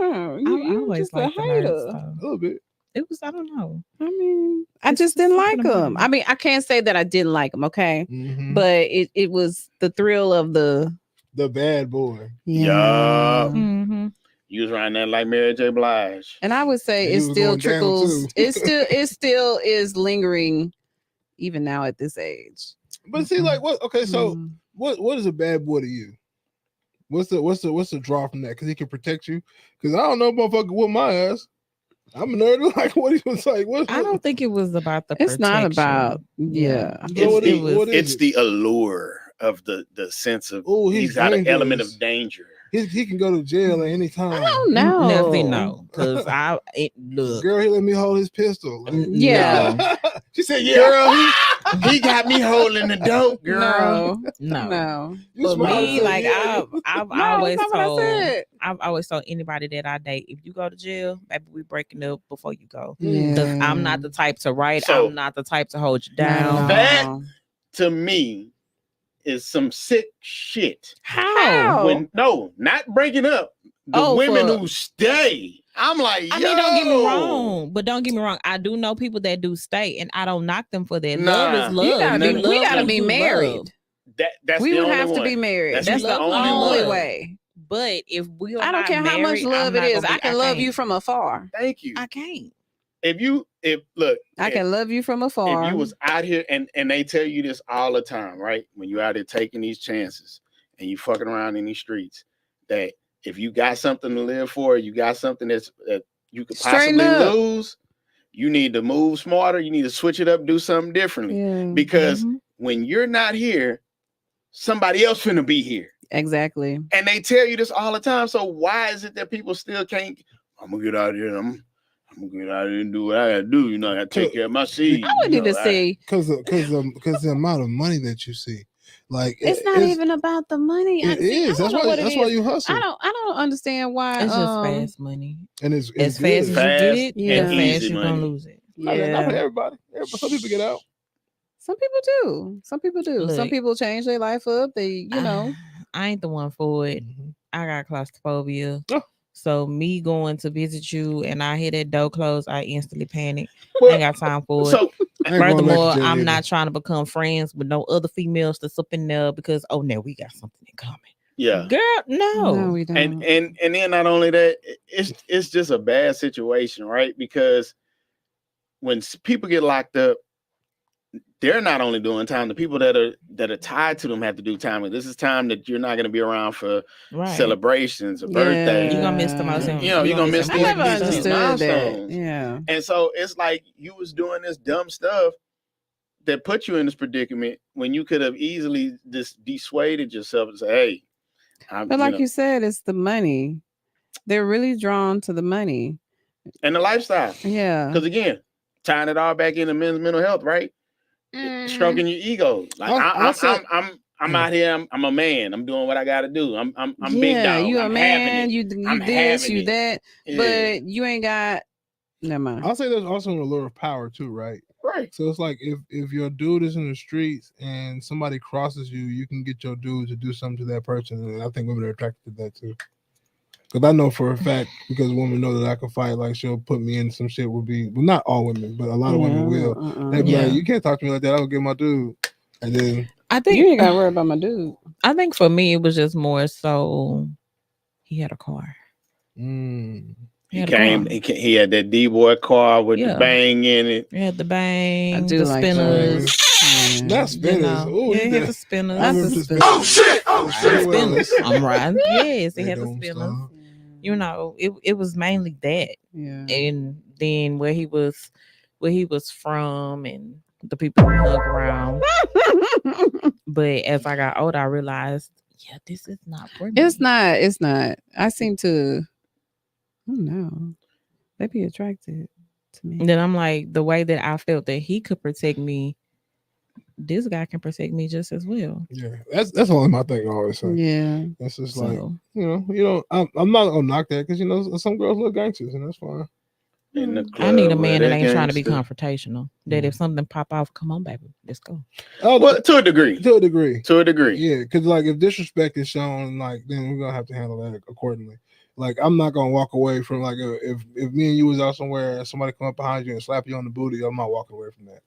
always just a like the hater. nerds, A though. little bit. It was, I don't know. I mean, I It's just just didn't like something about him. him. I mean, I can't say that I didn't like him, okay? Mhm. But it was the thrill of the The bad boy. Yeah. Mm-hmm. You was around there like Mary J. Blige. And I would say And it he was still going down, trickles. too. It still is lingering even now at this age. But see, like what? Okay, so Mm. what is a bad boy to you? What's the draw from that? Because he can protect you. Because I don't know, motherfucker, with my ass. I'm a nerd. Like what he was like. What? I don't think it was about the It's not protection. about yeah. So what It's is- the- what is It's it? the allure of the sense of Oh, he's he's got an element dangerous. of danger. He can go to jail at any time. I don't know. Nothing, no. Because look. Girl, he let me hold his pistol. Yeah. She said, "Yeah." Girl, he got me holding the dope, girl. No. No. No. You For smiled and me, said, like "Yeah." I've No, always that's not what I told said. I've always told anybody that I date, if you go to jail, baby, we breaking up before you go. Mm. Because I'm not the type to write. So- I'm not the type to hold you No, down. That- To me, is some sick shit. How? When no, not breaking up. The Oh, women for- who stay. I'm like, I mean, don't get me yo. wrong, but don't get me wrong. I do know people that do stay, and I don't knock them for that. Nah. Love is love. You gotta be, No, we no, gotta no, be you married. love. That's We the would only have to one. be married. That's That's, the the only only one. way. But if we are I don't not care how much married, love I'm it not is. gonna I be- can love you can't. from afar. Thank you. I can't. If look, I if- can love you from afar. If you was out here and they tell you this all the time, right? When you out here taking these chances and you fucking around in these streets, that if you got something to live for, you got something that you could Straighten possibly up. lose, you need to move smarter. You need to switch it up, do something differently. Yeah, Because Mhm. when you're not here, somebody else finna be here. exactly. And they tell you this all the time. So why is it that people still can't? I'm gonna get out here and I'm gonna get out here and do what I gotta do. You know, I gotta take care of my seed. I would you need to know, see. Because the amount of money that you see, like It's not even about the money. It is. That's why you hustle. I don't understand why. It's just fast money. And it's As good. fast as you Fast get it, Yeah. as and fast easy you're gonna money. lose it. Not for Yeah. everybody. Some people get out. Some people do. Some people do. Some Look. people change their life up. They, you know. I ain't the one for it. I got claustrophobia. Oh. So me going to visit you and I hear that door close, I instantly panic. I Well, ain't got time for it. so I ain't going back to Furthermore, jail I'm either. not trying to become friends with no other females that's up in there because now we got something in common. yeah. Girl, no. No, we don't. And then not only that, it's just a bad situation, right? Because when people get locked up, they're not only doing time. The people that are tied to them have to do time. This is time that you're not going to be around for Right. celebrations or Yeah. birthdays. You're gonna miss the most. You know, you're gonna miss I these- never these understood that. milestones. Yeah. And so it's like you was doing this dumb stuff that put you in this predicament when you could have easily just dissuaded yourself and say, "Hey, But like you said, it's the money. They're really drawn to the money. and the lifestyle." Yeah. Because again, tying it all back into men's mental health, right? Stroking your ego. Like I'll say- I'm out here. I'm a man. I'm doing what I got to do. I'm big dog. You a I'm man. having it. You I'm this, having you it. that. Yeah. But you ain't got. Never mind. I'll say there's also an allure of power too, right? Right. So it's like if your dude is in the streets and somebody crosses you, you can get your dude to do something to that person, and I think women are attracted to that too. Because I know for a fact, because women know that I can fight, like she'll put me in some shit. Will be well, not all women, but a lot of women will. They be Yeah. like, "You can't talk to me like that. I'll get my dude." And then I You think ain't gotta worry about my dude. I think for me it was just more so he had a car. He had a came. car. He had that D-boy car with Yeah. the bang in it. He had the bang, I do the like spinners. Yeah. not You spinners. know. Oh, Yeah, he had the I spinners. Not remember the the spinners. spinners. shit! Spinners. I'm right. Yes, he They had the don't spinners. stop. You know, it was mainly that, Yeah. and then where he was from, and the people he hung around. But as I got older, I realized, yeah, this is not for me. It's not. It's not. I seem to. I don't know. They be attracted to me. And then I'm like, the way that I felt that he could protect me, this guy can protect me just as well. Yeah, that's only my thing. I always say. Yeah. It's just like So you know. I'm not gonna knock that because you know some girls look gangsters and that's fine. In the I need a club man with that ain't trying to be gangster. confrontational. That if something pop off, come on, baby, let's go. Oh, Well, to a degree. to a degree. To a degree. Yeah, because like if disrespect is shown, like then we're gonna have to handle that accordingly. Like I'm not gonna walk away from like if me and you was out somewhere and somebody come up behind you and slap you on the booty, I'm not walking away from that.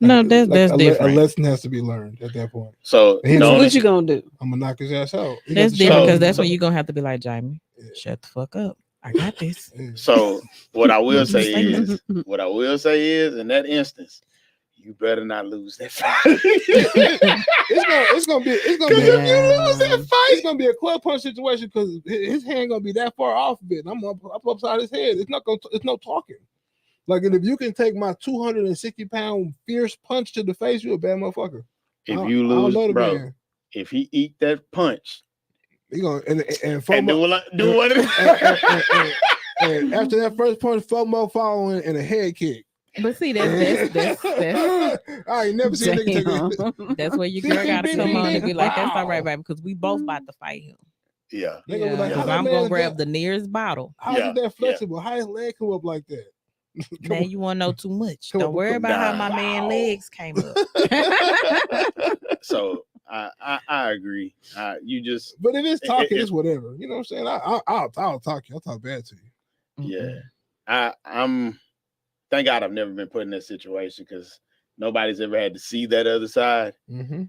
No, Like, that's a different. lesson has to be learned at that point. So And the So only- what you gonna do? I'm gonna knock his ass out. He got That's the different shot. because that's So- when you're gonna have to be like, Jamie, shut the fuck up. I got this. Yeah. So what I will What you say saying? is, in that instance, you better not lose that fight. It's gonna be Because if you lose that it's fight, gonna be a club punch situation because his hand gonna be that far off of it. And I'm up upside his head. It's no talking. Like, and if you can take my 260-pound fierce punch to the face, you a bad motherfucker. if I- you I don't lose, know the bro, man. if he eat that punch He gonna and and FOMO, do what and after that first punch, FOMO following and a head kick. But see, that's I ain't never seen a nigga take it. Damn. that's where your Bing, girl bing, gotta bing, come bing, on and bing. be like, that's all right, Wow. baby, because we both about to fight him. Yeah. Nigga was like, Yeah. how Because that I'm man gonna is grab that- the nearest bottle. How is Yeah, it that yeah. flexible? How his leg come up like that? Now you want to know too much. Come Don't on, worry come about how on. my man Wow. legs came up. So I agree. You just But if it's talking, it- it's whatever. You know what I'm saying? I'll talk you. I'll talk bad to you. yeah. I'm thank God I've never been put in that situation because nobody's ever had to see that other side, Mm-hmm.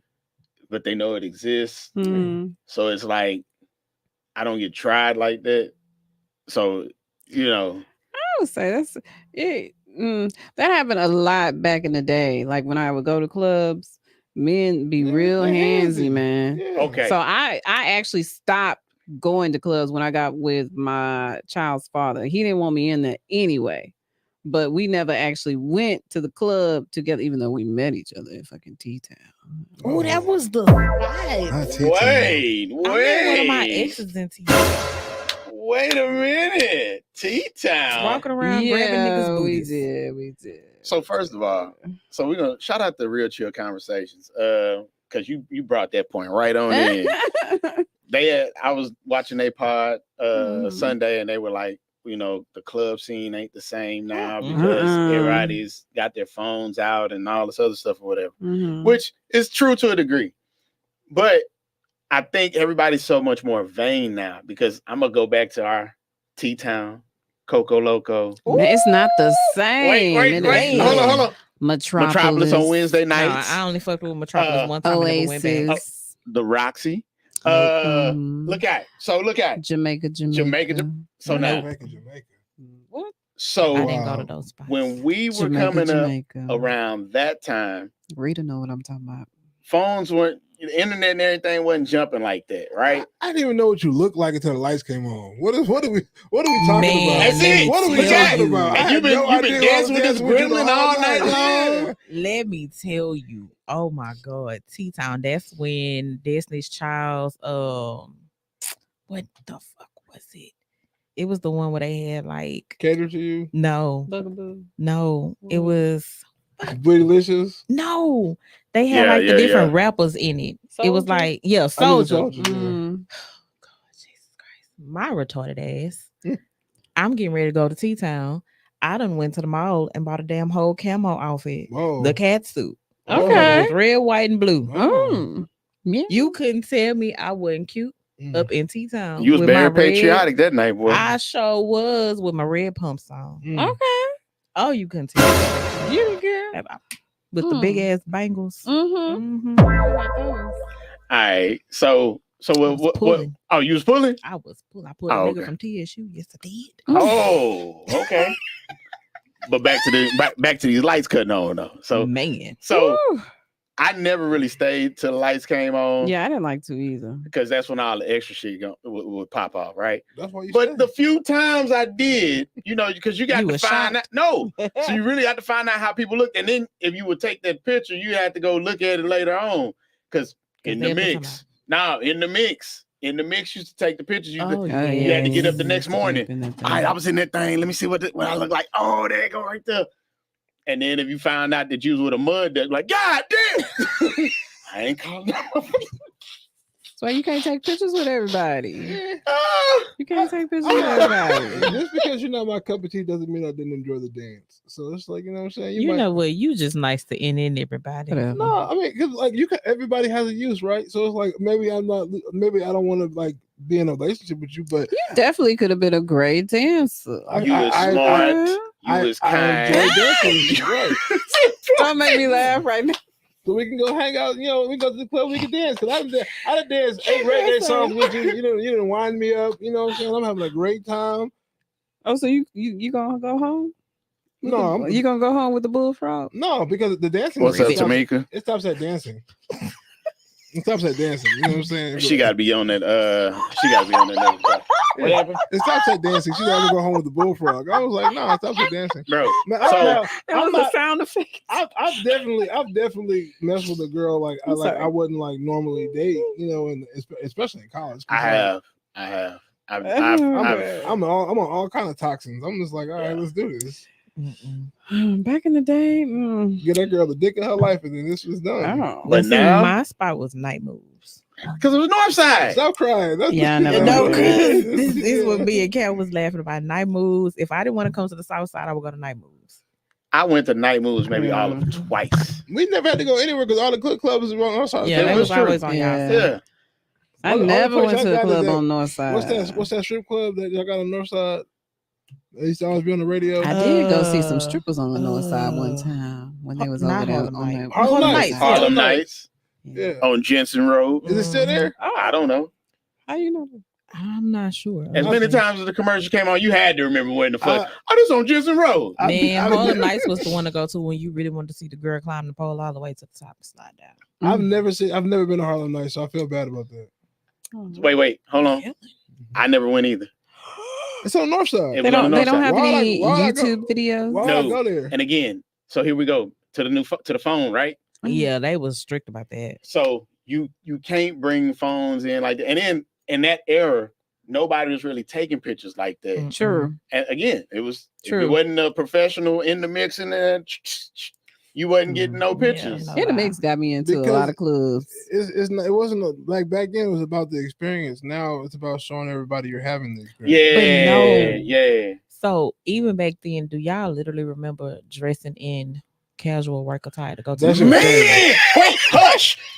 but they know it exists. Mm. So it's like I don't get tried like that. So you know, I would say that's it. That happened a lot back in the day. Like when I would go to clubs, men be real they're handsy, handsy. man. Yeah. okay. So I actually stopped going to clubs when I got with my child's father. He didn't want me in there anyway. But we never actually went to the club together, even though we met each other in fucking T-Town. Oh, that was the fight. Not T-Town. Wait, I met one of my wait, exes in T. wait a minute, T-Town. Walking around grabbing niggas' booties. We did. So first of all, so we're gonna shout out the Real Chill Conversations, because you brought that point right on in. I was watching a pod Sunday, and they were like, you know, the club scene ain't the same now because everybody's got their phones out and all this other stuff or whatever, Mhm. which is true to a degree. But I think everybody's so much more vain now because I'm gonna go back to our T-Town, Coco Loco. Man, it's not the same. Wait, It wait, ain't. hold on. Metropolis Metropolis on Wednesday Nah, nights. I only fucked with Metropolis one time and never went back. Oasis. The Roxy. Mhm. Look at Jamaica. so now Jamaica. What? so I didn't go to those spots. when we were Jamaica, coming Jamaica. up around that time, Rita know what I'm talking about. phones weren't, the internet and everything wasn't jumping like that, right? I didn't even know what you looked like until the lights came on. What are we talking Man, about? That's it. What are we Look at talking you. about? And I you had been- no you been idea I was dancing with this dancing with you gremlin the all whole night long? Yeah. Let me tell you, oh my God, T-Town. That's when Destiny's Child's what the fuck was it? It was the one where they had like Cater to you, no, it What? was Bootylicious. no. They had Yeah, like yeah, the different yeah. rappers in it. It was Soulja? like yeah, I knew the Soldier. Soulja, yeah. Mm. God, Jesus Christ, my retarded ass. Mm. I'm getting ready to go to T-Town. I done went to the mall and bought a damn whole camo outfit. Whoa. The cat suit. Okay. It was red, white, and blue. Mm. Yeah. You couldn't tell me I wasn't cute Mm. up in T-Town. You was with my very red- patriotic that night, boy. I sure was with my red pumps on. Mm. Okay. Oh, you couldn't tell. You girl. With the big ass bangles. Mm-hmm. Mhm. All right. So I was what? pulling. Oh, you was pulling? I was pulling. I pulled a Oh, nigga okay. from TSU. Yes, I did. Oh, okay. But back to these lights cutting on though. So Man. Woo. I never really stayed till the lights came on. Yeah, I didn't like to either. Because that's when all the extra shit would pop off, right? That's why you But stay. the few times I did, because you got You to was find shocked. out. No, so you really have to find out how people look, and then if you would take that picture, you had to go look at it later on. Because in the mix, in the mix, you used to take the pictures. You Oh, had yeah. to get up the next morning. All right, I was in that thing. Let me see what I look like. Oh, there you go, right there. And then if you found out that you was with a mud duck, like, God damn, I ain't calling that motherfucker. That's why you can't take pictures with everybody. Ah. You can't take pictures with everybody. Just because you're not my cup of tea doesn't mean I didn't enjoy the dance. So it's like, you know what I'm saying? You might- know what? You just nice to in everybody. Whatever. No, I mean, cause like everybody has a use, right? So it's like maybe I don't want to like be in a relationship with you, but You definitely could have been a great dancer. You was smart. You was kind. enjoy dancing, right? Don't make me laugh right now. So we can go hang out, we go to the club, we can dance. Cause I done danced 8 reggae songs with you. You didn't wind me up. You know what I'm saying? I'm having a great time. Oh, so you gonna go home? No, You gonna go home with the bullfrog? no, because the dancing. What's up, it stops- Tamika? It stops at dancing. It stops at dancing. You know what I'm saying? She gotta be on that. She gotta be on that. Next part. What happened, It stops at dancing. She got to go home with the bullfrog. I was like, no, it stops at dancing. bro? Now, So- now, That I'm was not- a sound effect. I've definitely messed with a girl like I'm sorry. I wouldn't like normally date, and especially in college. 'cause, I like, have. I've I'm on all kind of toxins. I'm just like, all right, let's do this. Back in the day, Get that girl the dick of her life, and then this was done. oh. But But now- my spot was Night Moves. because it was Northside. Stop crying. That's Yeah, I never No, heard because that. this is what me and Kat was laughing about. Night Moves. If I didn't want to come to the South Side, I would go to Night Moves. I went to Night Moves maybe all of them twice. We never had to go anywhere because all the clubs are on our side. Yeah, that they was was true. always on Yeah. y'all. Yeah, I All the never place went I to a got is club that- on North Side. What's that strip club that y'all got on North Side? They used to always be on the radio. I did go see some Uh, strippers on the North Side one time when they was not over there Harlem on Nights. that. Harlem Nights. Harlem Nights Yeah. on Jensen Road. Is it still there? Oh, I don't know. How you know? I'm not sure. As many times as the commercial came on, you had to remember when the fuck. This on Jensen Road. Man, I've Harlem never- Nights was the one to go to when you really wanted to see the girl climb the pole all the way to the top and slide down. I've never been to Harlem Nights, so I feel bad about that. Wait, hold on. I never went either. It's on North Side. It They was on don't. the They North don't Side. have Why any would I go- YouTube videos. Why would I No. go there? And again, so here we go to the phone, right? Yeah, they was strict about that. So you can't bring phones in like that. And then in that era, nobody was really taking pictures like that. True. And again, it was if True. you wasn't a professional in the mix and you wasn't getting no Yeah, pictures. no. In the mix got me into a lot of clubs. It's not, it wasn't like back then. It was about the experience. Now it's about showing everybody you're having the experience. Yeah, no. yeah. So even back then, do y'all literally remember dressing in casual work attire to go to That's the your- Man, wait,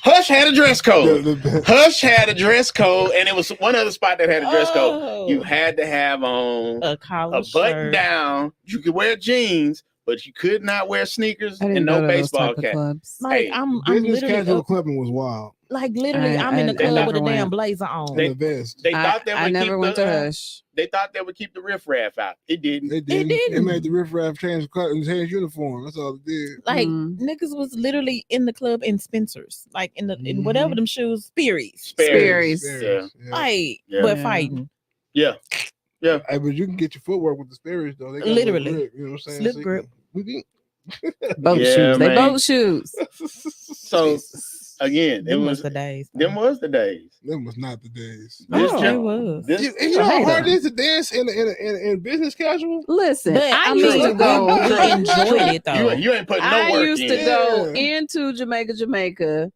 Hush had a dress code. The- Hush had a dress code, and it was one other spot that had a dress code. Oh, You had to have on a collar a button shirt. down. You could wear jeans, but you could not wear sneakers I didn't and go no to those baseball type of cap. clubs. Like Hey, I'm Business literally casual up- clubbing was wild. like literally I'm in the I club with a never damn went. blazer on. They- And the vest. They thought they would I never keep went the, to Hush. They thought they would keep the riffraff out. It didn't. They didn't. They didn't. made the riffraff change cut and change uniform. That's all it did. Like Mm. niggas was literally in the club in Spencer's, like in Mm-hmm. whatever them shoes, Sperry's, Sperry's. Sperry's, yeah. like Yeah. but Yeah. fighting. Yeah. Hey, but you can get your footwork with the Sperry's though. They got a little Literally. grip, you know what I'm saying? Slip So you grip. can- Boat Yeah, shoes. They man. boat shoes. So again, it Them was was the days. though. them was the days. Them was not the days. This Oh, gen- it was. This, You know how Hold hard on. it is to dance in business casual? Listen, But I I used mean, to go. we enjoyed it though. you ain't putting no I work used in. to go Yeah. into Jamaica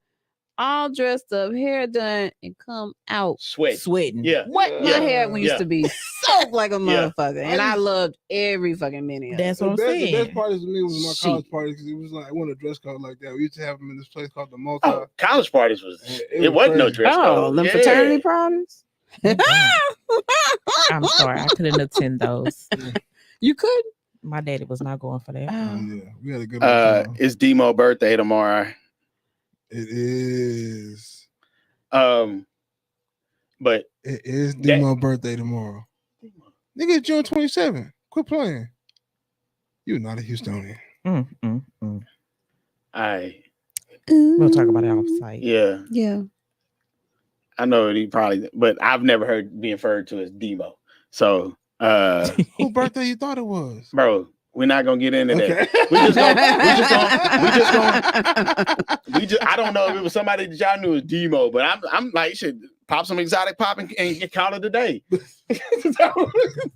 all dressed up, hair done, and come out Sweat. Sweating. Yeah. what my hair used Yeah. to be soaked like a Yeah. motherfucker, and I loved every fucking minute. That's The what I'm best, the saying. best part is to me was my Shit. college party because it was like I wanted a dress code like that. We used to have them in this place called the Multi. Oh, college parties was It it was wasn't no crazy. dress Oh, code. them Yeah. fraternity parties. I'm sorry, I couldn't attend those. You could. My daddy was not going for that. Oh, yeah, we had a good old time. It's Demo birthday tomorrow. It is. But It is Demo's birthday tomorrow. Nigga, it's June 27th. Quit playing. You're not a Houstonian. We'll talk about it off site. Yeah, Yeah. I know he probably, but I've never heard being referred to as Demo. So, Who birthday you thought it was? bro, we're not gonna get into Okay. that. I don't know if it was somebody that y'all knew as Demo, but I'm like, should pop some exotic pop and get call it a day.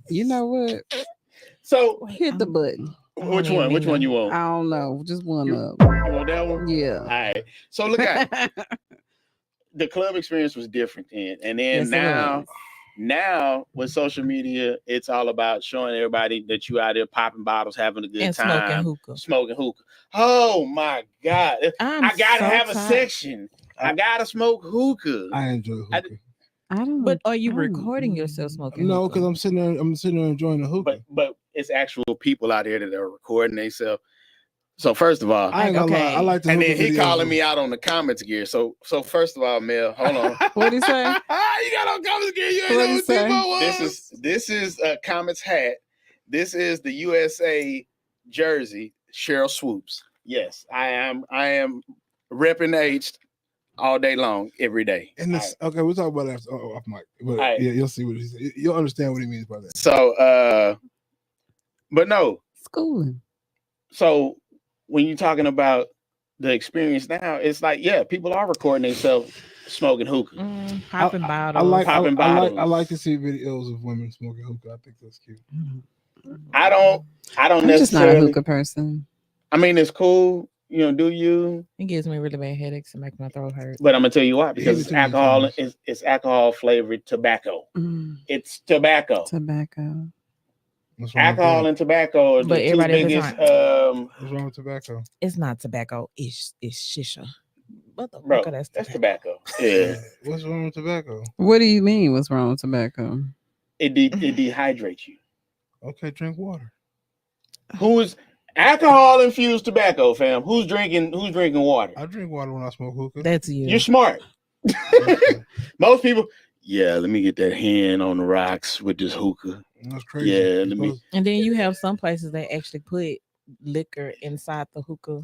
You know what? So Hit the button. which one? Which one you want? I don't know. Just one You- up. You want that one? Yeah. All right. So look at the club experience was different then, and then Yes, it was. now with social media, it's all about showing everybody that you out there popping bottles, having a good And time, smoking smoking hookah. Oh my God! I'm I gotta so have a tired. section. I gotta smoke hookah. I enjoy hookah. I don't. But are you I don't- recording yourself smoking? No, hookah? because I'm sitting there enjoying the hookah. but it's actual people out there that are recording themselves. So first of all, I ain't gonna okay. lie. I like the and hookah then he videos. calling me out on the comments gear. So first of all, Mel, hold on. What'd he say? You got on comments gear. You ain't What'd know he what say? Demo was. This is Comet's hat. This is the USA jersey. Cheryl Swoops. Yes, I am repping H all day long, every day. And this, okay, we'll talk about that off mic. But Alright. yeah, you'll see what he said. You'll understand what he means by that. So but no. Schooling. So when you're talking about the experience now, it's like, yeah, people are recording themselves smoking hookah. Popping bottles. Popping bottles. I like to see videos of women smoking hookah. I think that's cute. I don't I'm just not a necessarily. hookah person. I mean, it's cool, do you? It gives me really bad headaches and makes my throat hurt. But I'm gonna tell you why, because Hit it's it to me, alcohol. Thomas. It's alcohol flavored tobacco. Mm, It's tobacco. tobacco. What's wrong Alcohol with and tobacco are But the two everybody at the biggest. that? What's wrong with tobacco? It's not tobacco. It's shisha. What the Bro, fuck? that's That's tobacco. Yeah, What's wrong with tobacco? What do you mean? What's wrong with tobacco? it dehydrates you. Okay, drink water. Who's alcohol infused tobacco, fam? Who's drinking water? I drink water when I smoke hookah. That's you. You're smart. Okay. Most people, yeah, let me get that hand on the rocks with this hookah. That's crazy. Yeah, You're let me- supposed- And then you have some places that actually put liquor inside the hookah.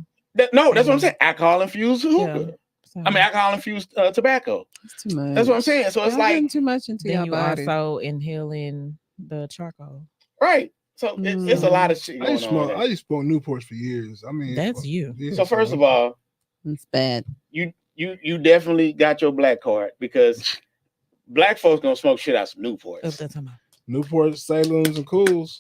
No, that's what I'm saying. Alcohol infused hookah. Yeah. So I mean, alcohol infused tobacco. It's too much. That's what I'm saying. So it's Y'all like, getting too much into then your you body. also inhaling the charcoal. right. So it's a lot of shit I going used to on. smoke. I used to smoke Newports for years. I mean, That's you. yeah, So first of all, It's bad. you definitely got your black card, because black folks gonna smoke shit out some Up Newports. that time. Newport, Salems, and Cools.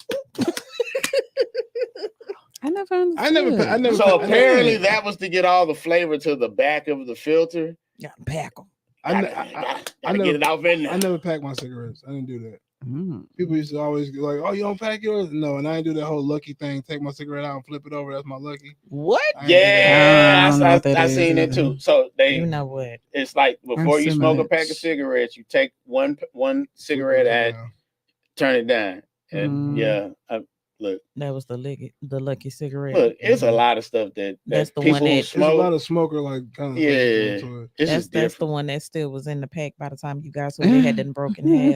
I never understood. I never. So I apparently never- that was to get all the flavor to the back of the filter. Yeah, pack 'em. I Gotta never- get it off in there. never packed my cigarettes. I didn't do that. Mm. People used to always be like, "Oh, you don't pack yours?" No, and I didn't do that whole lucky thing. Take my cigarette out and flip it over. That's my lucky. What? I ain't do that. Yeah, I don't know what that I is seen it either. too. So You know what? it's like before you so smoke a much. pack of cigarettes, you take one cigarette out, turn it down, and Mm. look, That was the lucky cigarette. it's a lot of stuff that That's the people one who that- There's a lot smoke. of smoker like kind of Yeah. It's It's That's just the different. one that still was in the pack by the time you guys already had done broken half.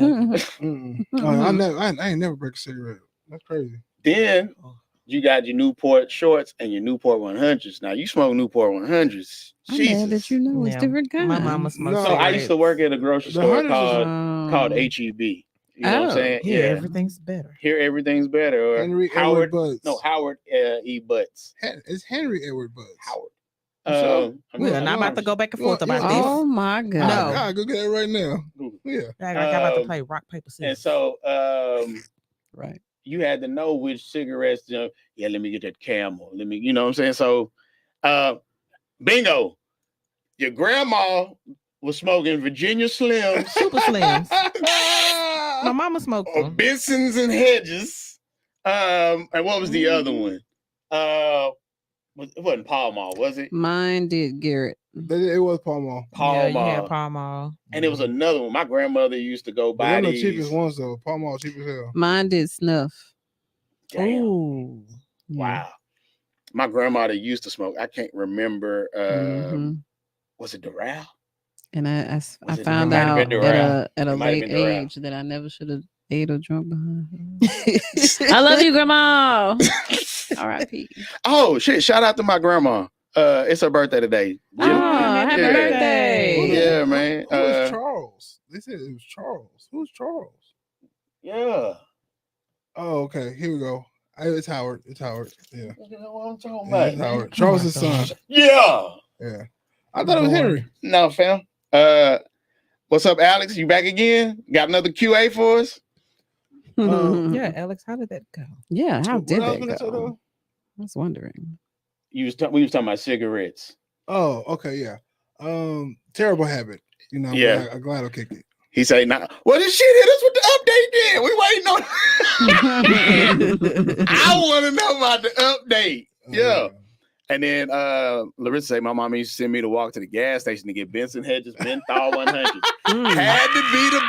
Mm-mm. Oh, I ain't never break a cigarette. That's crazy. Then you got your Newport shorts and your Newport 100s. Now you smoke Newport 100s. I'm mad that Jesus. you know it's Yeah. different kinds. My mama smoked No, So I used to work at a grocery The store 100s is- called Um, HEB. You know what I'm Oh. saying? Here, Yeah. everything's better. Here everything's better. Or Henry Howard. Edward Butts. No, Howard E. Butts. It's Henry Edward Butts. Howard. You sure? We are I'm not about to go back and You forth want- about you this. Oh my god. No. God, go get it right now. Google. Yeah. Like I'm about to Um, play rock, paper, scissors. And so Right. you had to know which cigarettes, yeah, let me get that camel. You know what I'm saying? So bingo. Your grandma was smoking Virginia Slims, Super Slims. My mama smoked or them. Benson's and Hedges. And what was the other one? It wasn't Pall Mall, was it? Mine did Garrett. It was Pall Mall. Yeah, Pall you had Mall. Pall Mall. And it was another one. My grandmother used to go buy They're the these. cheapest ones though. Pall Mall cheap as hell. Mine did Snuff. Damn. Ooh. Yeah. Wow. My grandmother used to smoke. I can't remember. Mhm. Was it Doral? And I Was it- found it might have out been at Doral. a It might have late been Doral. age that I never should have ate or drunk behind her. I love you, Grandma. R.I.P. Oh shit! Shout out to my grandma. It's her birthday today. Oh, happy Yeah. birthday. Yeah, man. Who was Charles? They said it was Charles. Who's Charles? Yeah. Oh, okay. Here we go. It's Howard. It's Howard. Yeah. You know what I'm talking Yeah, about, it's man. Howard. Charles' God. son. Yeah. Yeah. I thought it was Henry. No, fam. What's up, Alex? You back again? Got another QA for us? Yeah, Alex, how did that go? Yeah, how What did I was that gonna say, go? though? I was wondering. We was talking about cigarettes. Oh, okay, yeah. Terrible habit. You know, Yeah. I'm glad I kicked it. He say, "Nah, well, this shit hit us with the update. Then we waiting on." I want to know about the update. Yeah. And then Larissa say, my mom used to send me to walk to the gas station to get Benson Hedges Menthol 100. Had to be the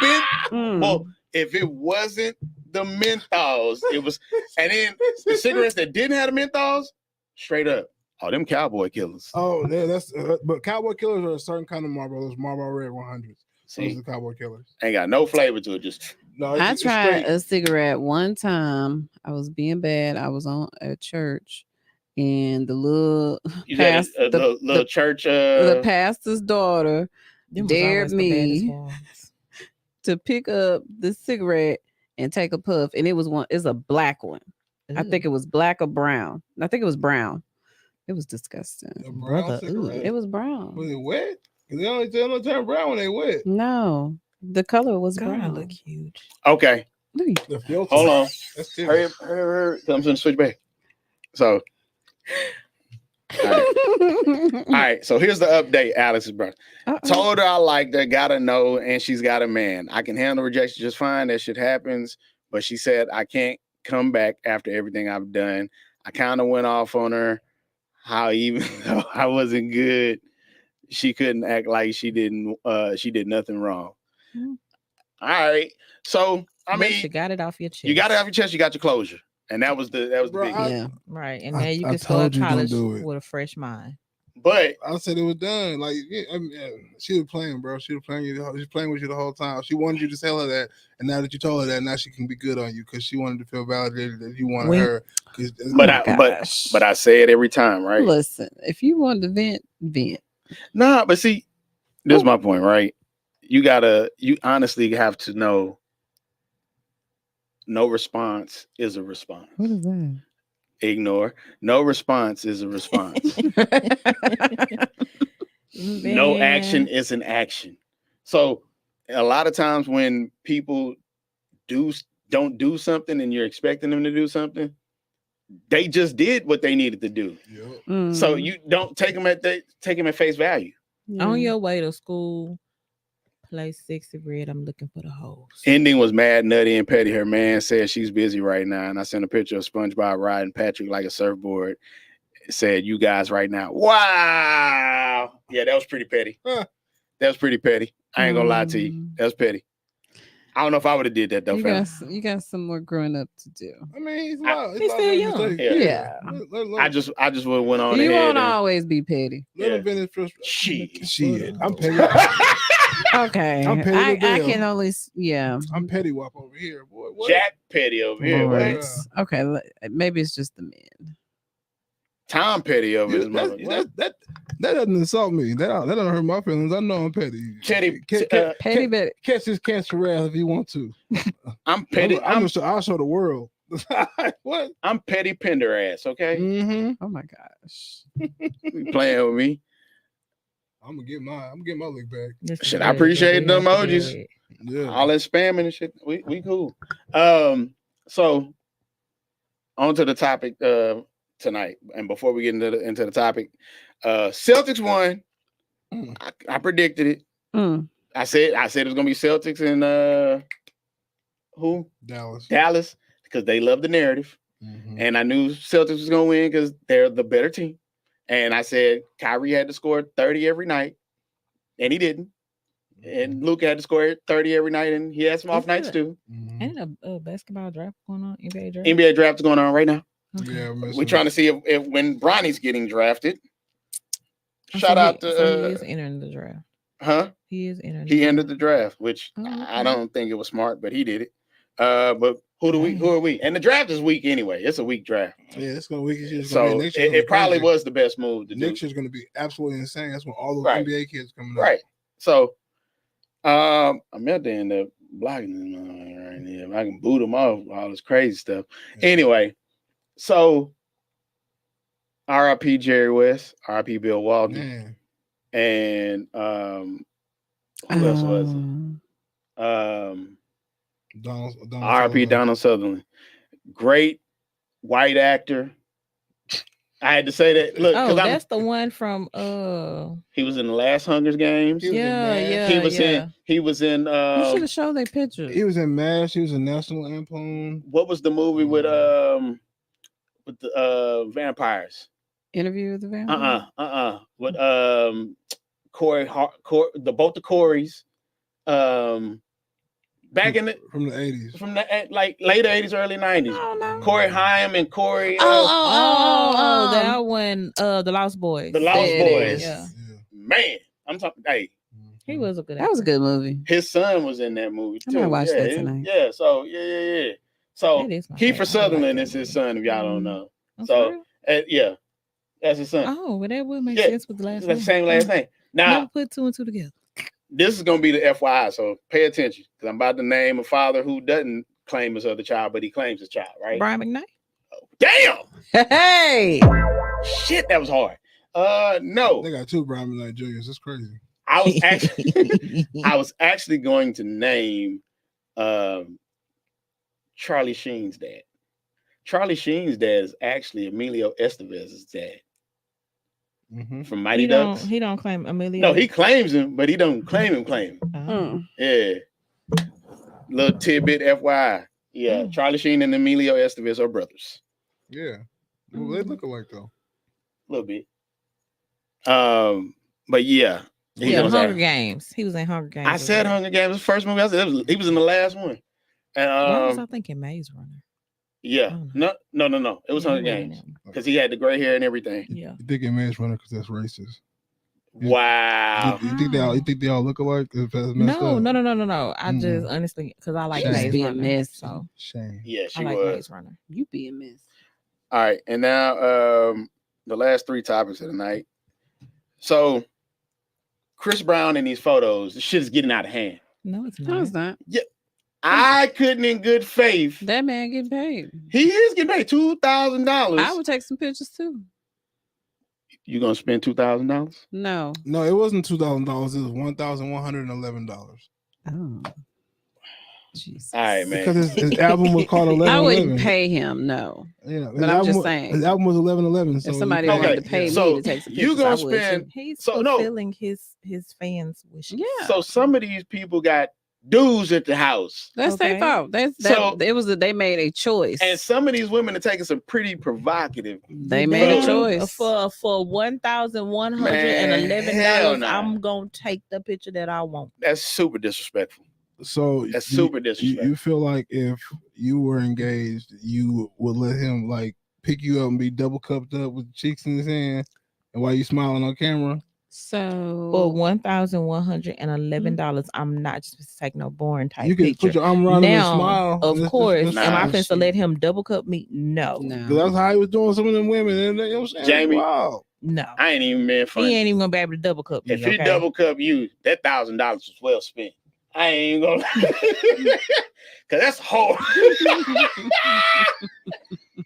Mm. Well, if it wasn't the menthols, it was. And then the cigarettes that didn't have the menthols, straight up, oh, them cowboy killers. Oh, yeah, that's but Cowboy Killers are a certain kind of Marlboro. Those Marlboro Red 100s. Those are See, the Cowboy Killers. ain't got no flavor to it. Just No, I it's tried straight. a cigarette one time. I was being bad. I was on at church, and the little you said past a the, little church. the pastor's daughter Them was dared always the baddest me ones. to pick up the cigarette and take a puff, and it was one. It's a black one. I think it was black or brown. I think it was brown. It was disgusting. A brown Brother, ooh, cigarette. It was brown. Was it wet? 'Cause they only turn brown when they wet. No, the color was God, I brown. look huge. Okay, Look at The filter. hold on. That's Hurry, different. hurry. I'm gonna switch back. So, all right. you. All right. So here's the update. Alex's brother told her I liked her, got to know, and she's got a man. I can handle rejection just fine. That shit happens. But she said I can't come back after everything I've done. I kind of went off on her. How even though I wasn't good, she couldn't act like she didn't. She did nothing wrong. Mm. All right. So I But you mean, got it off your chest. you got to have your chest. You got your closure, and that was the Bro, big. Yeah. right, and I- now you I can told start you don't college do it. with a fresh mind. But I said it was done. Like, yeah, I mean, yeah, she was playing, bro. She was playing you. She was playing with you the whole time. She wanted you to tell her that, and now that you told her that, now she can be good on you because she wanted to feel validated that you wanted Wink. her. but my but I say it every time, right? Listen, if you want to vent, vent. Nah, but see, this is my point, right? You honestly have to know no response is a response. What is that? Ignore. No response is a response. No action is an action. So a lot of times when people don't do something and you're expecting them to do something, they just did what they needed to do. Yep. So Mm, you don't take them at face value. yeah. On your way to school, play Sexy Red. I'm looking for the hoes. Ending was mad, nutty, and petty. Her man said she's busy right now, and I sent a picture of SpongeBob riding Patrick like a surfboard. It said, "You guys right now." Wow. Yeah, that was pretty petty. Huh. That was pretty petty. I ain't gonna lie to you. Mm. That was petty. I don't know if I would have did that though, fam. You got some more growing up to do. I mean, he's I- allowed. He's still young. mistakes. Yeah. I just would have went on You ahead. won't and- always be petty. let Yeah. him finish first. Shit. Shit. I'm petty. Okay. I'm petty I to can Dale. only yeah. I'm petty wop over here, boy. What? Jack Petty over here. Lord. What? Okay, maybe it's just the men. Tom Petty over his mother. That doesn't insult me. That doesn't hurt my feelings. I know I'm petty. Teddy, Petty, but Catch his cancer wrath if you want to. I'm petty. I'll show the world. What? I'm petty Pender ass. Okay, Mm-hmm. oh my gosh. you playing with me? I'm gonna get my lick back. This is Shit, I good. appreciate the We have to do emojis. it. Yeah. All that spamming and shit. We cool. So on to the topic tonight. And before we get into the topic, Celtics won. I predicted it. Mm. I said it was gonna be Celtics and who? Dallas, because they love the narrative. Mhm. And I knew Celtics was gonna win because they're the better team. And I said Kyrie had to score 30 every night, and he didn't. And Luka had to score 30 every night, and he had some off Is nights it? too. Mhm. Ain't a basketball draft going on? NBA draft? NBA draft is going on right now. Okay. Yeah, We're trying to see if when Bronny's getting drafted. Oh, Shout so out he to is entering the draft. huh? He is entering. He ended the draft, which Oh, I okay. don't think it was smart, but he did it. But who are we? And the draft is weak anyway. It's a weak draft. Yeah, it's gonna weak. So it probably was the best move to do. Next year's gonna be absolutely insane. That's when all those Right. NBA kids coming Right. So I meant to end up blocking him right now. I can boot him off all this crazy stuff. Yeah. Anyway, so RIP Jerry West, RIP Bill up. Walton, Man, and who else was it? Donald RIP Sutherland. Donald Sutherland. Great white actor. I had to say that. Look, Oh, because that's the one from he was in the last Hunger Games. He was in MASH. He was in You should have showed their picture. He was in MASH. He was in National Lampoon. what was the movie with the vampires? Interview with the vampire. With Corey, both the Corys, back in the From the 80s. from the like late 80s, early 90s. Oh no. Corey Haim and Corey, oh, that one, the Lost Boys. the Lost There it Boys. is. Yeah, Man, I'm talking. Hey, he was a good. That was a actor. good movie. his son was in that movie I too. might watch that Yeah, tonight. Yeah, so yeah. So That is my Kiefer favorite. I like Sutherland that is his movie. son. If y'all don't know, Oh, so- for real? yeah, that's his son. Oh, well, that would make Yeah, sense with the last It's the name. same last name. Now, Never put two and two together. this is gonna be the FYI, so pay attention because I'm about to name a father who doesn't claim his other child, but he claims his child, right? Brian McKnight. Damn, Hey. shit, that was hard. No, They got two Brian McKnight Juniors. That's crazy. I was actually going to name Charlie Sheen's dad. Charlie Sheen's dad is actually Emilio Estevez's dad Mm-hmm. from Mighty He Ducks. don't claim Amelia. No, he claims him, but he don't claim him. Mm. Yeah. Little tidbit FYI. Yeah, Mm. Charlie Sheen and Emilio Estevez are brothers. Yeah. Well, they look alike though. A little bit. But yeah. He Yeah, was Hunger like- Games. He was in Hunger Games. I said Hunger Games, the first movie. I said he was in the last one. And Why was I thinking Maze Runner? yeah. Oh, No. It was Yeah, Hunger he wasn't in Games. that one. Because he had the gray hair and everything. Yeah. You think it Maze Runner because that's racist? Yeah. Wow. You think they all look alike? If that's messed No. up? I just honestly, because I like Shame. Maze Be a Runner. mess. So Shame. Yeah, I she like was. Maze Runner. You be a mess. All right. And now the last three topics of the night. So Chris Brown in these photos, the shit is getting out of hand. No, it's No, not. it's not. I couldn't in good faith. That man getting paid. He is getting paid $2,000. I would take some pictures too. You gonna spend $2,000? No. No, it wasn't $2,000. It was $1,111. Oh. Jesus. All right, man. Because his album was called 11. I wouldn't pay him. No. Yeah, But I'm just saying. his album was 11:11. So If somebody Okay, wanted to pay so me to take some you pictures, gonna I would, spend- too. He's So, no. fulfilling his fans' wishes. Yeah. So some of these people got dudes at the house, That's Okay. their fault. So- They made a choice. and some of these women are taking some pretty provocative. They made a But- choice. For $1,111, Man, hell no. I'm gonna take the picture that I want. That's super disrespectful. So That's you- super You disrespectful. feel like if you were engaged, you would let him like pick you up and be double cupped up with cheeks in his hand, and while you smiling on camera? So For $1,111, I'm not just supposed to take no boring type You can picture. put your arm around him and Now, smile. of course, Nah, am I shit. supposed to let him double cup me? No, no. 'Cause that's how he was doing some of them women. And you know what I'm saying? Jamie. Wow. no. I ain't even been funny. He ain't even gonna be able to double cup me. If he okay? double cup you, that $1,000 was well spent. I ain't even gonna cause that's hard.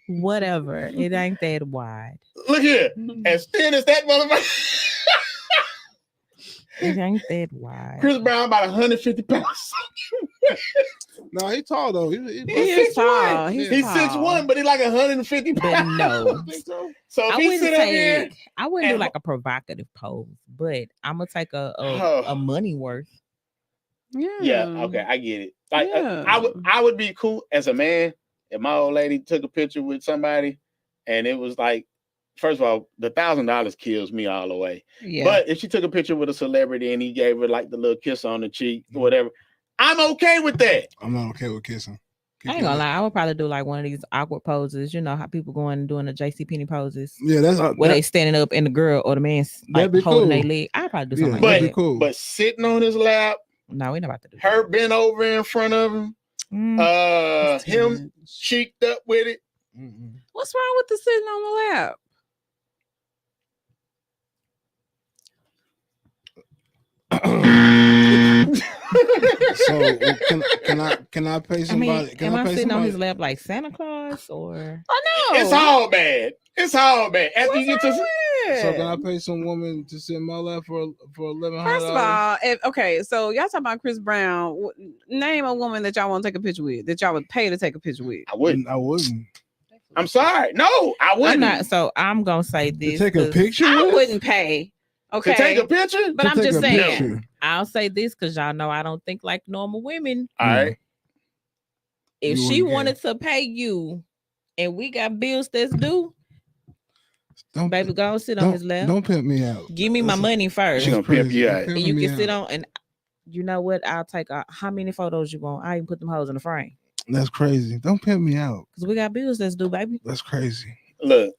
Whatever, it ain't that wide. Look here, as thin as that motherfucker. It ain't that wide. Chris Brown about 150 pounds. No, he tall though. He is tall. He's He's tall. 6'1", but he's like 150 But pounds. no. Think so? So if I he wouldn't sit up here, take. I wouldn't do and- like a provocative pose, but I'm gonna take Oh. a money worth. yeah, okay, I get it. Like Yeah. I would be cool as a man if my old lady took a picture with somebody, and it was like, first of all, the $1,000 kills me all the way. Yeah. But if she took a picture with a celebrity and he gave her like the little kiss on the cheek or whatever, I'm okay with that. I'm not okay with kissing. I ain't gonna lie. I would probably do like one of these awkward poses. You know how people going and doing the JCPenney poses Yeah, that's where they standing up and the girl or the man's like That'd be holding their cool. leg. I'd probably do Yeah, something But that'd like be cool. but sitting on his lap, that. No, we're not about to do her bent over in front of him, that. him cheeked up with it. Mm-mm. What's wrong with the sitting on the lap? So can I pay I somebody? mean, can am I I pay sitting on his somebody? lap like Santa Claus or? I know. It's all bad. It's all bad. After you get to So can I pay some woman to sit in my lap for $1,100? First of all, okay, so y'all talking about Chris Brown. Name a woman that y'all want to take a picture with, that y'all would pay to take a picture with. I wouldn't. I wouldn't. I'm sorry. No, I I'm wouldn't. not. So I'm gonna say To this. take a 'cause picture I with? wouldn't pay. Okay. To take a picture? But To I'm take just a saying. picture. I'll say this because y'all know I don't think like normal women. All right. If You she wouldn't wanted to pay you, and we got bills that's due, Don't baby, go and sit on don't, his lap. don't pimp me out. Give me my That's- money first, She gonna that's pimp you crazy. out. Don't and pimp you me can sit out. on. And you know what? I'll take how many photos you want. I even put them hoes in the frame That's crazy. Don't pimp me out. because we got bills that's due, baby. That's crazy. Look,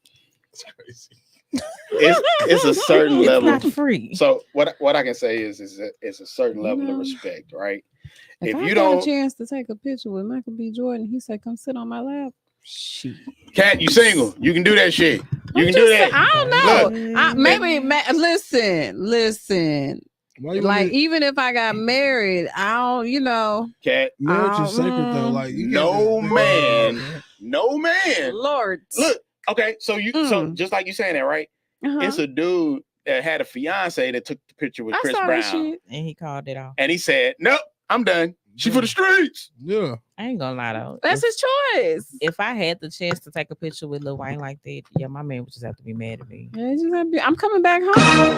That's crazy. it's a certain It's level. not free. So what I can say is that it's a certain level No. of respect, right? If If I you got don't- a chance to take a picture with Michael B. Jordan, he said, "Come sit on my lap." Shit. Cat, you single. You can do that shit. You I'm can just do saying, that. I don't know. Look. Listen. Why you Like want even if I got married, I don't. Cat, marriage is sacred though? Mm. Like you No can't man. No man. Lord. Look, okay, so so Mm. just like you saying that, right? Uh-huh. It's a dude that had a fiance that took the picture with I Chris saw Brown. that shit. And he called it off. And he said, nope, I'm done. She for the streets. Yeah. I ain't gonna lie though. That's his choice. If I had the chance to take a picture with Lil Wayne like that, yeah, my man would just have to be mad at me. Yeah, just have to be- I'm coming back home.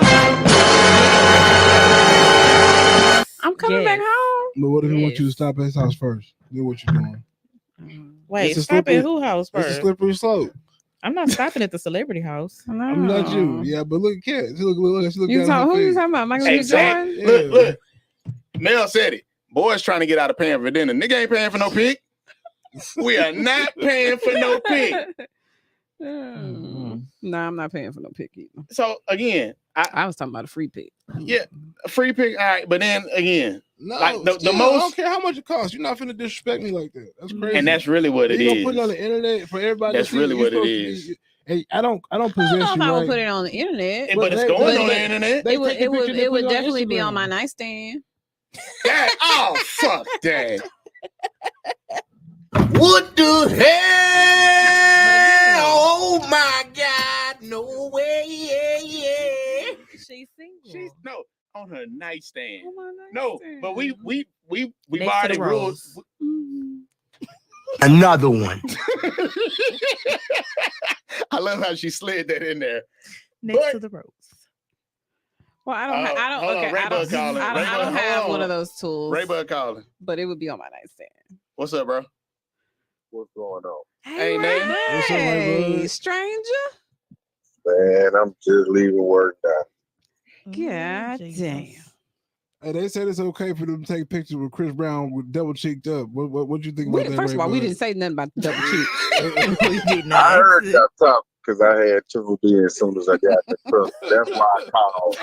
I'm coming back Yes. home. But what if he wants you to Yes. stop at his house first? Do what you're doing. Wait, It's a stop slippery- at who house It's a first? slippery slope. I'm not stopping at the celebrity house. I'm not you. No. Yeah, but look at Kat. She look You down talk, her who you face. talking about? Michael B. Exactly. Jordan? Look. Mel said it. Boys trying to get out of paying for dinner. Nigga ain't paying for no pig. We are not paying for no pig. Nah, I'm not paying for no pick either. So again, I was talking about a free pick. yeah, a free pig. All right, but then again, No, like the still, I most- don't care how much it costs. You're not finna disrespect me like that. That's crazy. and that's really what it you is. gonna put it on the internet for everybody. That's to see. really You're what it supposed to is. be- Hey, I don't I don't possess know if you I would right. put it on the internet. but it's they- going but on the they- internet. they It would take the it would picture, they it put would on definitely be Instagram. on my nightstand. Oh fuck that! What the hell? Oh my God! No way! She's single. She's no on her nightstand. On my No, but we've Next to already the ruled. rose. Another one. I love how she slid that in there. Next But- to the rose. Well, I don't. Oh, I don't. hold on, Okay, Ray I don't. Bud calling. I Ray don't Bud, have hold one on. of those tools. Ray Bud calling. But it would be on my nightstand. What's up, bro? What's going on? Hey, man. What's up, Ray Bud? stranger? Man, I'm just leaving work now. God Jesus. damn. Hey, they said it's okay for them to take pictures with Chris Brown with double cheeked up. What you think We, about that? first of Ray all, we Bud? didn't say nothing about the double cheek. We did I not. heard that talk because I had tuned in as soon as I got the truck. That's why I called.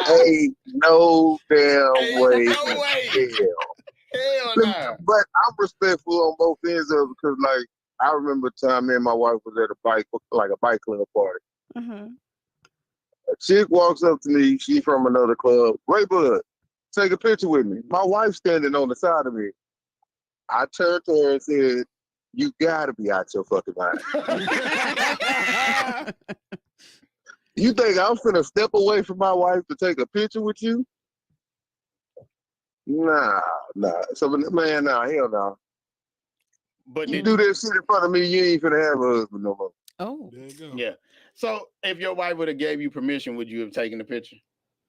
Hey, no damn Hey, way. no way. Hell. Hell no. But I'm respectful on both ends of it because, like, I remember a time me and my wife was at a bike club party. Uh-huh. A chick walks up to me. She's from another club. Ray Bud, take a picture with me. My wife's standing on the side of me. I turned to her and said, "You gotta be out your fucking mind. You think I'm finna step away from my wife to take a picture with you? Nah. So, man, hell no. But You did, do that shit in front of me, you ain't finna have a husband no more. Oh, There you go. yeah. So if your wife would have gave you permission, would you have taken the picture?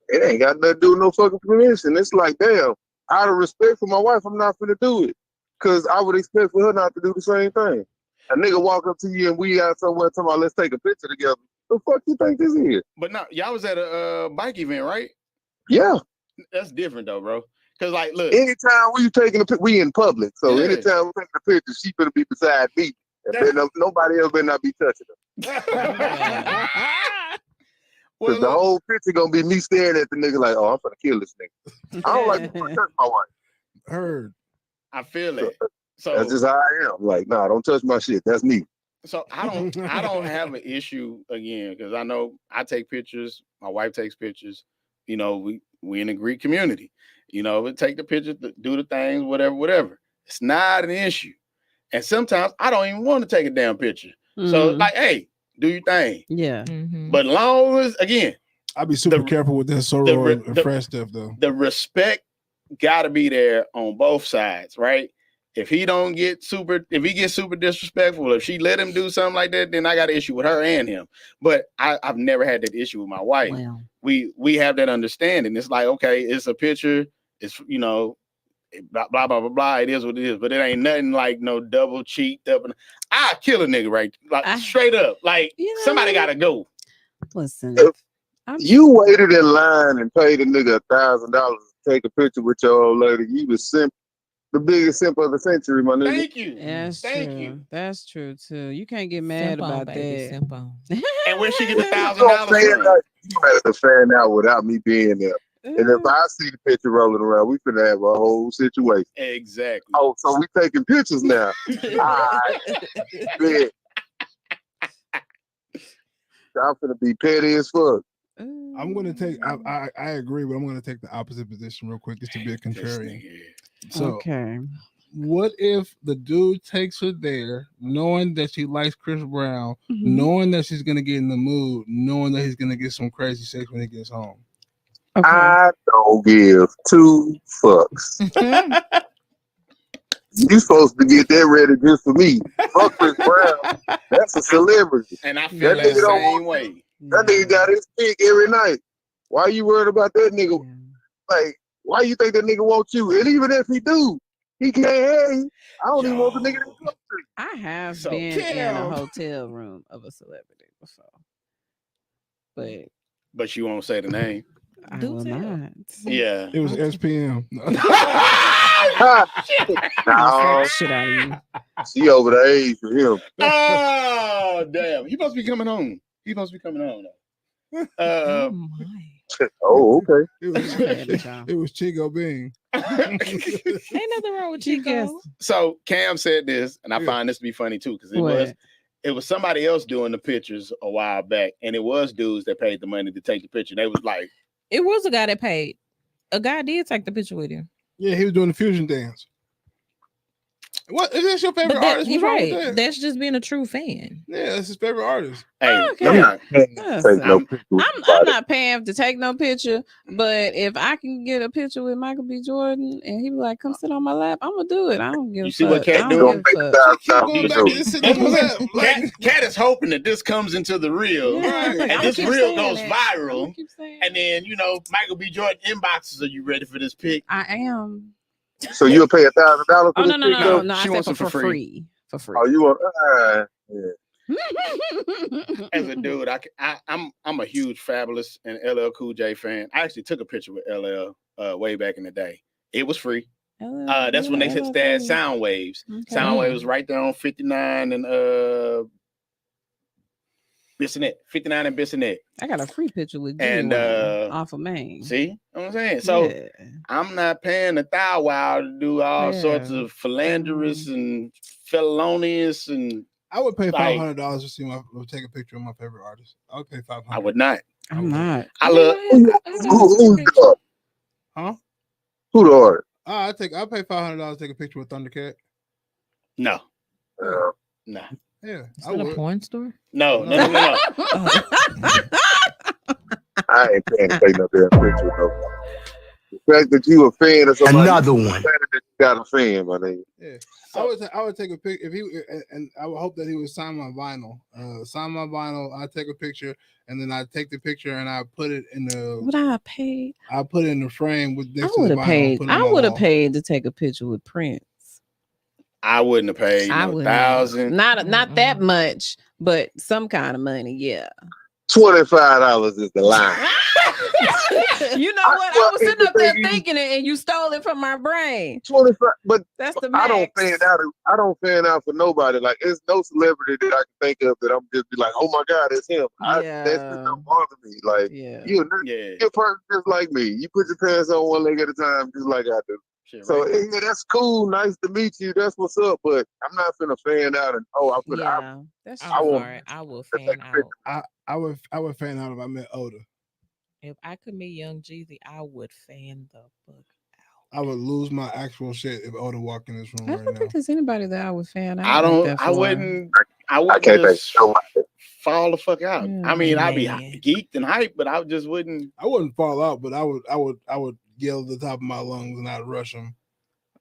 It ain't got nothing to do with no fucking permission. It's like, damn, out of respect for my wife, I'm not finna do it. Cause I would expect for her not to do the same thing. A nigga walk up to you and we out somewhere talking about let's take a picture together. The fuck you think this is? But no, y'all was at a bike event, right? Yeah. That's different though, bro. Cause like, look, Anytime we taking a picture, we in public. So Yeah. anytime we taking a picture, she finna be beside me. And nobody else better not be touching her. well, Cause the look, whole picture gonna be me staring at the nigga like, oh, I'm finna kill this nigga. I don't like to touch my wife. Heard. I feel that. So That's just how I am. Like, nah, don't touch my shit. That's me. So I don't have an issue again because I know I take pictures, my wife takes pictures. You know, we in a Greek community. You know, we take the pictures, do the things, whatever. It's not an issue. And sometimes I don't even want to take a damn picture. So like, hey, do your thing. yeah. Mhm. But long as again, I'll be super The- careful with that the sorrow re- and the- fresh stuff though. the respect gotta be there on both sides, right? If he gets super disrespectful, if she let him do something like that, then I got an issue with her and him. But I've never had that issue with my wife. Well, We have that understanding. It's like, okay, it's a picture, it's blah blah blah blah blah. It is what it is, but it ain't nothing like no double cheat up. I kill a nigga right, like straight up. Like somebody gotta go. listen. You waited in line and paid a nigga $1,000 to take a picture with your old lady. You was the biggest simp of the century, my nigga. Thank you. That's Thank true. you. That's true too. You can't get mad Simp on, about baby, that. simp on. And where she get the You $1,000 fan from? out, you had to fan out without me being there. And if I see the picture rolling around, we finna have a whole situation. Exactly. Oh, so we taking pictures now. Bet. I'm finna be petty as fuck. I'm gonna take. I agree, but I'm gonna take the opposite position real quick, just to be a This contrarian. nigga. So, okay. what if the dude takes her there, knowing that she likes Chris Brown, Mhm. knowing that she's gonna get in the mood, knowing that he's gonna get some crazy sex when he gets home? Okay. I don't give two fucks. You supposed to get that ready just for me. Fuck Chris Brown. That's a celebrity. And I feel That that nigga don't same want way. That nigga got his pick every night. Why you worried about that nigga? Like, why you think that nigga wants you? And even if he do, he can't have you. I don't even want the nigga to come to. I have So, been in a Kim. hotel room of a celebrity before, but But you won't say the name. I Do will tell. not. Yeah. It was SPM. No, Shit out of you. she over the age for him. Oh damn. He must be coming home. Though. Oh my. Oh, okay. It was Chico Bean. Ain't nothing wrong with You guess. Chico. So Cam said this, and I Yeah. find this to be funny too, because What? it was somebody else doing the pictures a while back, and it was dudes that paid the money to take the picture. They was like, It was a guy that paid. A guy did take the picture with him. Yeah, he was doing the fusion dance. What is this your favorite But that, artist? you're What's wrong with right. that? That's just being a true fan. Yeah, that's his favorite artist. "Hey, Okay. I'm yeah, not paying to Listen, take no picture with I'm nobody. not paying to take no picture, but if I can get a picture with Michael B. Jordan and he be like, "Come sit on my lap," I'm gonna do it. I don't give You a see fuck. what Cat I You doing? don't gonna give a pay fuck. Keep $1,000 going to back do to it. this sitting on his lap. Cat is hoping that this comes into the real, Yeah, Right. look, and I'ma this keep real saying goes it. viral. I'ma keep saying And then Michael B. Jordan inboxes, "Are you ready for this pic?" I am. So you'll pay $1,000 for Oh this no, no, picture? no, no. She I wants said it for for free. free. For free. Oh, you want? Yeah. As a dude, I'm a huge Fabulous and LL Cool J fan. I actually took a picture with LL way back in the day. It was free. That's when they had sound waves. Sound waves was right there on 59 and Bissonnette. 59 and Bissonnette. I got a free picture with And, Genuine off of Maine. See what I'm saying? So Yeah. I'm not paying a thou wow to do all sorts Yeah. of philanderous and felonious, and I would pay Like- $500 to see take a picture of my favorite artist. I would pay $500. I would not. I'm not. I love. Who the Huh? Who the artist? I'll pay $500 to take a picture with Thundercat. No. Uh, No. Yeah, Is I that a would. porn store? No. I ain't paying to take no damn picture. No. fact that you a fan of somebody. Another one. Better that you got a fan, my nigga. Yeah. So- I would take a pic if he and I would hope that he would sign my vinyl. Sign my vinyl. I take a picture and then I take the picture and I put it in Would the I have paid? I put it in the frame with I next to would the have vinyl. paid. put it on I my would have wall. paid to take a picture with Prince. I wouldn't have paid I no would $1,000. not that much, but some kind of money. Yeah. $25 is the line. You know what? I was well, sitting up there you- thinking it, and you stole it from my brain. 25, but That's the I max. I don't fan out for nobody. Like, there's no celebrity that I can think of that I'm just be like, oh my God, it's him. That shit Yeah. don't bother me. Like, Yeah. you're Yeah. a person just like me. You put your pants on one leg at a time, just like I do. Shit, So right. yeah, that's cool. Nice to meet you. That's what's up. But I'm not finna fan out and Yeah. That's I'm will- sorry. I will That's fan like out. I would fan out if I met Oda. If I could meet Young Jeezy, I would fan the fuck out. I would lose my actual shit if Oda walked in this room I right don't now. think there's anybody that I would fan out. I like don't. that I for. wouldn't. I I wouldn't can't think just of nobody. fall the fuck out. I mean, I'd be Man. geeked and hyped, but I just wouldn't. I wouldn't fall out, but I would yell at the top of my lungs and I'd rush him.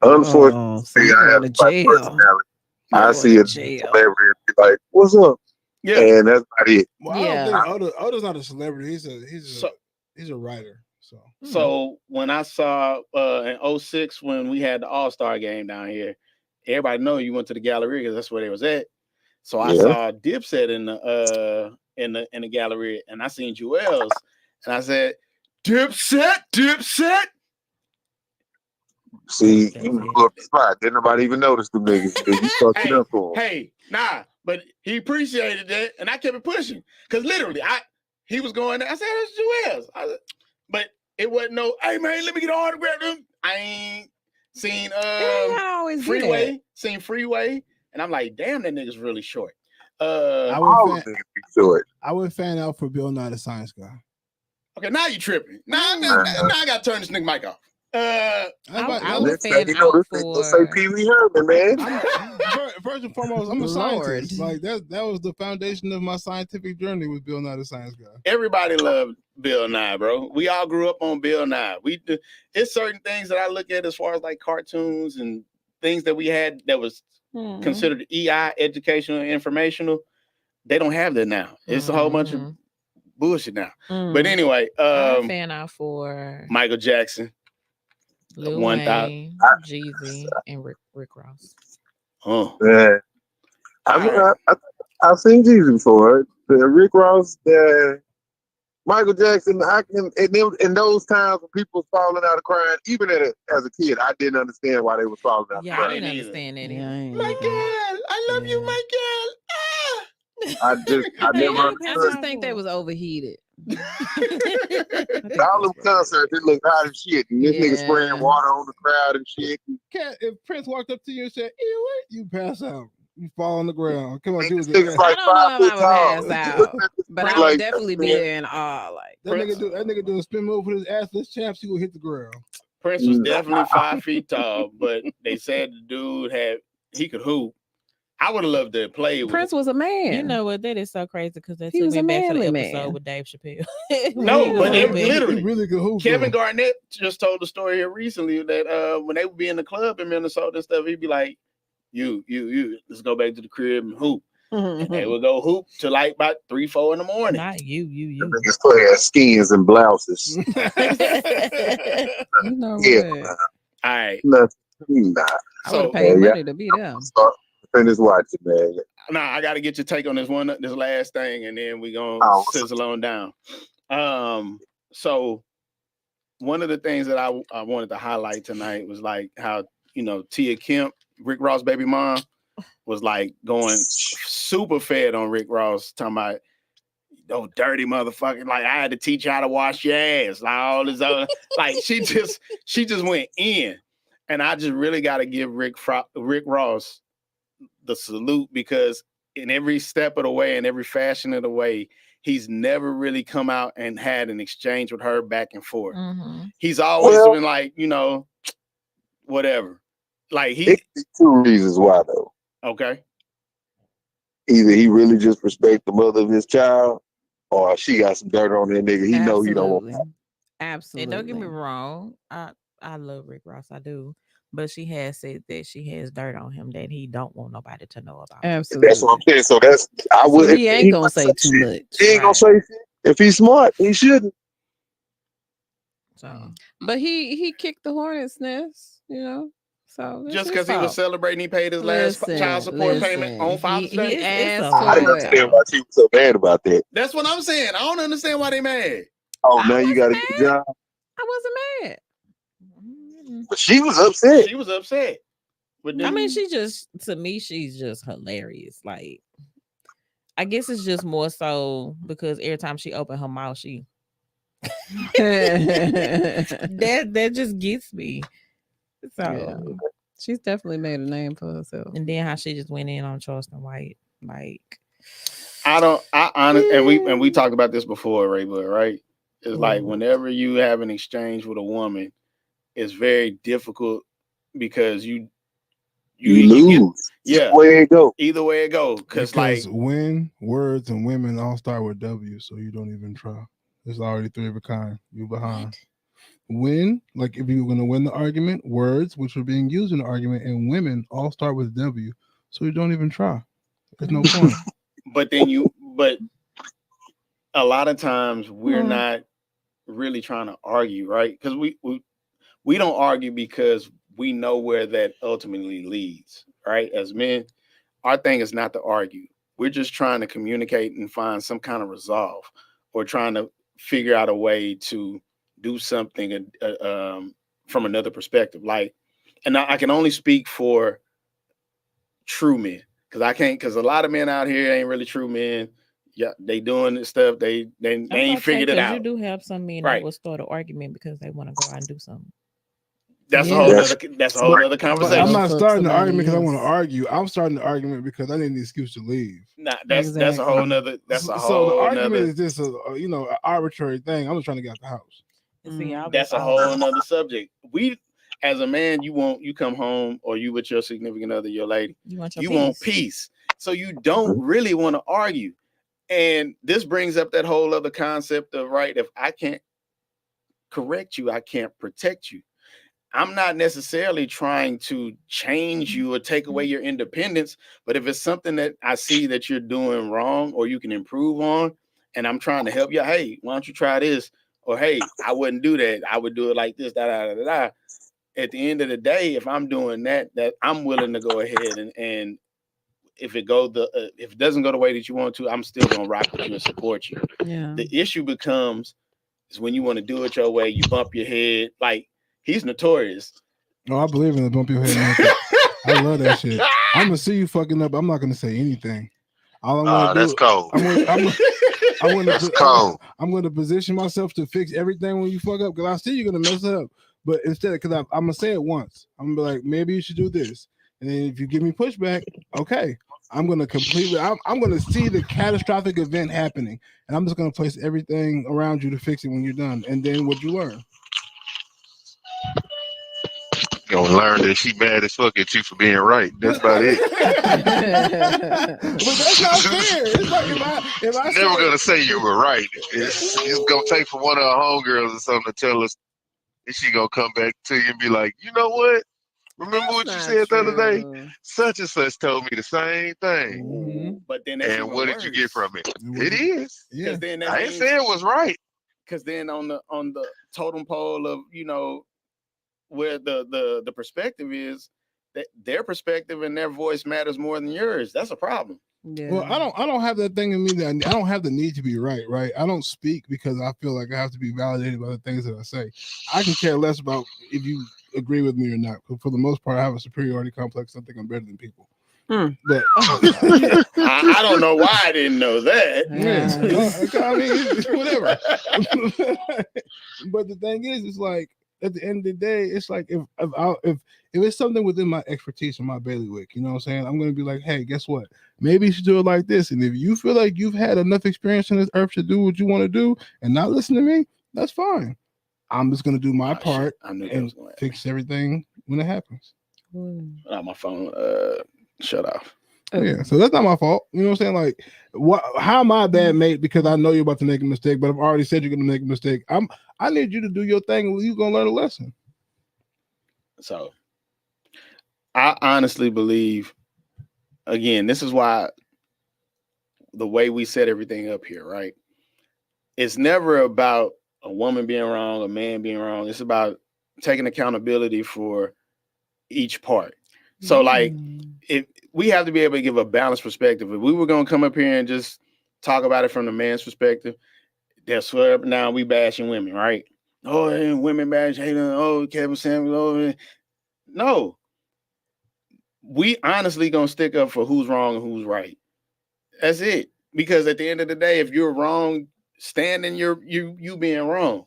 Unfortunately, Oh, so you I going have to my jail. personality. I Going see to a jail. celebrity and be like, "What's up?" Yeah. And that's not it. Well, I Yeah. don't think Oda's not a celebrity. So- He's a writer. So So when I saw in 06 when we had the All-Star game down here, everybody know you went to the Galleria because that's where they was at. So I Yeah. saw Dipset in the gallery, and I seen Jewels, and I said, Dipset. See, That's you it. blew up the spot. Didn't nobody even notice them niggas. You fucked it up for 'em. Hey, nah, but he appreciated that, and I kept it pushing because literally, he was going there. I said, "It's Jewels," but it wasn't no. Hey man, let me get an autograph. I ain't seen I always do that. Freeway, and I'm like, damn, that nigga's really short. I All would of fan, them be short. I would fan out for Bill Nye the Science Guy. Okay, now you tripping. Now I gotta turn this nigga mic off. I I'm- would Let's fan say, out let's say for- Pee Wee Herman, man. First and foremost, I'm a Lord. scientist. Like that was the foundation of my scientific journey with Bill Nye the Science Guy. Everybody loved Bill Nye, bro. We all grew up on Bill Nye. It's certain things that I look at as far as like cartoons and things that we had that was Mhm. considered EI, educational, and informational. They don't have that now. It's a whole bunch of bullshit now. But anyway, I would fan out for Michael Jackson. Lil 1,000. Wayne, Jeezy, and Rick Ross. Oh, Yeah. I've seen Jesus before. The Rick Ross, the Michael Jackson. I can in those times when people was falling out of crying, even as a kid, I didn't understand why they was falling out. Yeah, I crying. didn't either. understand that. Yeah, either. I ain't my either. girl, I love you, Yeah. my girl. I never I understood. just think they was overheated. All them concerts, it looked hot as shit, and this nigga Yeah. spraying water on the crowd and shit. Cat, if Prince walked up to you and said, "Ew, what?" you pass out. You fall on the ground. Come on, This he was a- nigga's that, like I don't know 5 if foot I would tall. pass He out, looking at this But nigga I would like, definitely be man, there in awe. Like, nigga do a spin move with his assless chaps. He will hit the ground. Prince was definitely 5 feet tall, but they said the dude he could hoop. I would have loved to play with Prince was a man. You know what? That is so crazy because that He took was me a back to the manly episode man. with Dave Chappelle. No, He was but a they little bit- literally- he really could hoop. Kevin though. Garnett just told the story here recently that when they would be in the club in Minnesota and stuff, he'd be like, you, let's go back to the crib and hoop. And they would go hoop till like about 3, 4 in the morning. Not you. them niggas playing skins and blouses. You know Yeah. what? All right. Nah. I would have So paid yeah. money to be there. Start finish watching, man. now I got to get your take on this last thing, and then we gonna Oh. sizzle on down. So one of the things that I wanted to highlight tonight was like how Tia Kemp, Rick Ross' baby mom, was like going super fed on Rick Ross, talking about dirty motherfucker. Like I had to teach you how to wash your ass, like all this other. Like she just went in, and I just really got to give Rick Ross the salute because in every step of the way, in every fashion of the way, he's never really come out and had an exchange with her back and forth. He's always Well- been like, whatever. Like It could be 2 reasons why though. okay. Either he really just respect the mother of his child, or she got some dirt on that nigga. He know he don't want. Absolutely. And don't get me wrong, I love Rick Ross, I do. But she has said that she has dirt on him that he don't want nobody to know about. Absolutely. That's what I'm saying. So I So would. he ain't gonna say too much. He ain't gonna Right. say shit. If he's smart, he shouldn't. So But he kicked the hornet's nest, So that's Just his because he was fault. celebrating, he paid his last child support payment on Father's he Day. it's asked a I didn't for understand it. why she was so mad about that. That's what I'm saying. I don't understand why they mad. Oh, I now you got to wasn't get a mad. job. I wasn't mad. But she was upset. She was upset. But I then, mean, she just to me, she's just hilarious. Like, I guess it's just more so because every time she opened her mouth, she that just gets me. So Yeah. She's definitely made a name for herself. and then how she just went in on Charleston White, like I honestly, and we talked about this before, Ray, but right? It's like Mhm. whenever you have an exchange with a woman, it's very difficult because you lose. yeah, Where it go? either way it go. Because like when words and women all start with W, so you don't even try. It's already 3 of a kind. You behind. When, like if you're gonna win the argument, words which are being used in the argument and women all start with W, so you don't even try. There's no point. but a lot of times we're not really trying to argue, right? Because we don't argue because we know where that ultimately leads, right? As men, our thing is not to argue. We're just trying to communicate and find some kind of resolve, or trying to figure out a way to do something from another perspective. Like, and I can only speak for true men, because I can't, because a lot of men out here ain't really true men. Yeah, they doing this stuff. They ain't figured it out. You do have some men Right. that will start an argument because they want to go out and do something. That's a Yeah. whole That's- other. That's a whole other But I'm conversation. not Fuck starting the somebody argument because I want to else. argue. I'm starting the argument because I need an excuse to leave. Nah, that's a Exactly. whole nother. That's a So the whole argument nother. is just an arbitrary thing. I'm just trying to get out the house. And see, y'all That's a whole nother subject. We, as a man, you come home, or you with your significant other, your lady, You want your you peace. want peace. So you don't really want to argue. And this brings up that whole other concept of, right, if I can't correct you, I can't protect you. I'm not necessarily trying to change you or take away your independence, but if it's something that I see that you're doing wrong or you can improve on, and I'm trying to help you, hey, why don't you try this? Or hey, I wouldn't do that. I would do it like this, da da da da. At the end of the day, if I'm doing that I'm willing to go ahead and if it if it doesn't go the way that you want to, I'm still gonna rock with you and support you. Yeah. The issue becomes is when you want to do it your way, you bump your head. Like, he's notorious. No, I believe in the bump your head method. I love that shit. I'm gonna see you fucking up. I'm not gonna say anything. All I'm gonna do, that's cold. I'm gonna That's cold. I'm gonna position myself to fix everything when you fuck up, because I see you're gonna mess up. But instead, because I'm gonna say it once, I'm gonna be like, maybe you should do this, and then if you give me pushback, okay, I'm gonna I'm gonna see the catastrophic event happening, and I'm just gonna place everything around you to fix it when you're done, and then what you learn. You gonna learn that she mad as fuck at you for being right. That's about it. But that's not fair. It's like if I Never say, gonna say you were right. It's gonna take for one of her homegirls or something to tell us, and she gonna come back to you and be like, you know what? Remember what you said the other day? Such and such told me the same thing. mm-hmm. But then that's And even what did you get worse. from it? It is. Yeah. Because then that I ain't means, saying it was right. because then on the totem pole of, where the perspective is, that their perspective and their voice matters more than yours. That's a problem. Yeah. Well, I don't have that thing in me that I don't have the need to be right. I don't speak because I feel like I have to be validated by the things that I say. I can care less about if you agree with me or not. For the most part, I have a superiority complex. I think I'm better than people. But I don't know why I didn't know that. yeah, I mean, whatever. But the thing is, it's like at the end of the day, it's like if it's something within my expertise or my bailiwick, you know what I'm saying? I'm gonna be like, hey, guess what? Maybe you should do it like this. And if you feel like you've had enough experience on this earth to do what you want to do and not listen to me, that's fine. I'm just gonna do my part and fix everything when it happens. My phone shut off. Yeah, so that's not my fault. You know what I'm saying? Like, how am I a bad mate because I know you're about to make a mistake, but I've already said you're gonna make a mistake. I need you to do your thing and you're gonna learn a lesson. So I honestly believe, again, this is why the way we set everything up here, right? It's never about a woman being wrong, a man being wrong. It's about taking accountability for each part. So, like, if we have to be able to give a balanced perspective. If we were going to come up here and just talk about it from the man's perspective, that's what now we bashing women, right? Oh, and women bash, hating, oh, Kevin Samuel, oh, no. We honestly gonna stick up for who's wrong and who's right. That's it. Because at the end of the day, if you're wrong, stand in you being wrong.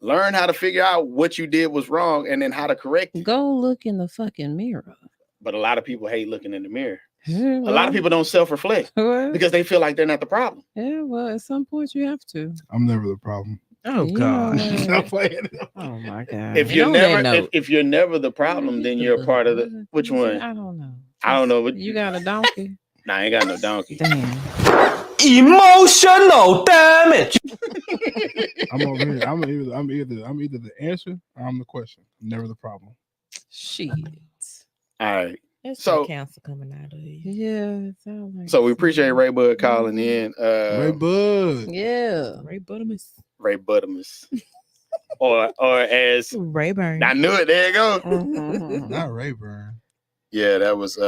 Learn how to figure out what you did was wrong and then how to correct it. Go look in the fucking mirror. But a lot of people hate looking in the mirror. A lot of people don't self-reflect Well, because they feel like they're not the problem. yeah, well, at some point you have to. I'm never the problem. Oh You God. know, I'm playing. oh my god. If And you're on that never note- if you're never the problem, then you're a part of the which one? I don't know. I don't know. What, You got a donkey? Nah, I ain't got no donkey. Damn. Emotional damage. I'm over here. I'm either the answer or I'm the question. I'm never the problem. Shit. All right. That's So- so cancer coming out of you. Yeah. it sound like So we appreciate Ray Bud calling in. Ray Bud. Yeah. Ray Buttermus. Ray Buttermus. or as Rayburn. I knew it. There you go. Mhm. Not Rayburn. Yeah, that was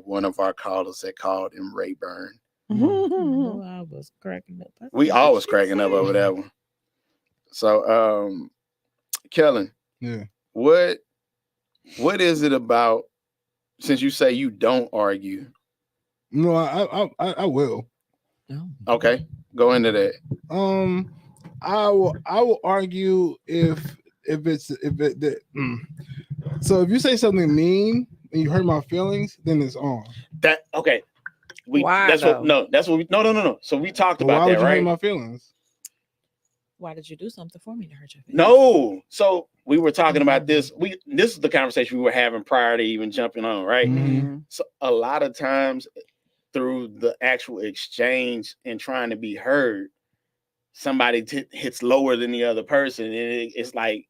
one of our callers that called him Rayburn. Oh, I was cracking up. I We said, always "What she cracking up say?" over that one. So Kellen, Yeah. what is it about, since you say you don't argue? No, I will. Oh. Okay, go into that. I will argue if so if you say something mean and you hurt my feelings, then it's on. That okay. Why, that's though? what no, that's what we no. So we talked But why about would that, you hurt right? my feelings? Why did you do something for me to hurt your feelings? No. So we were talking about this. This is the conversation we were having prior to even jumping on, right? Mhm. So a lot of times through the actual exchange and trying to be heard, somebody hits lower than the other person, and it's like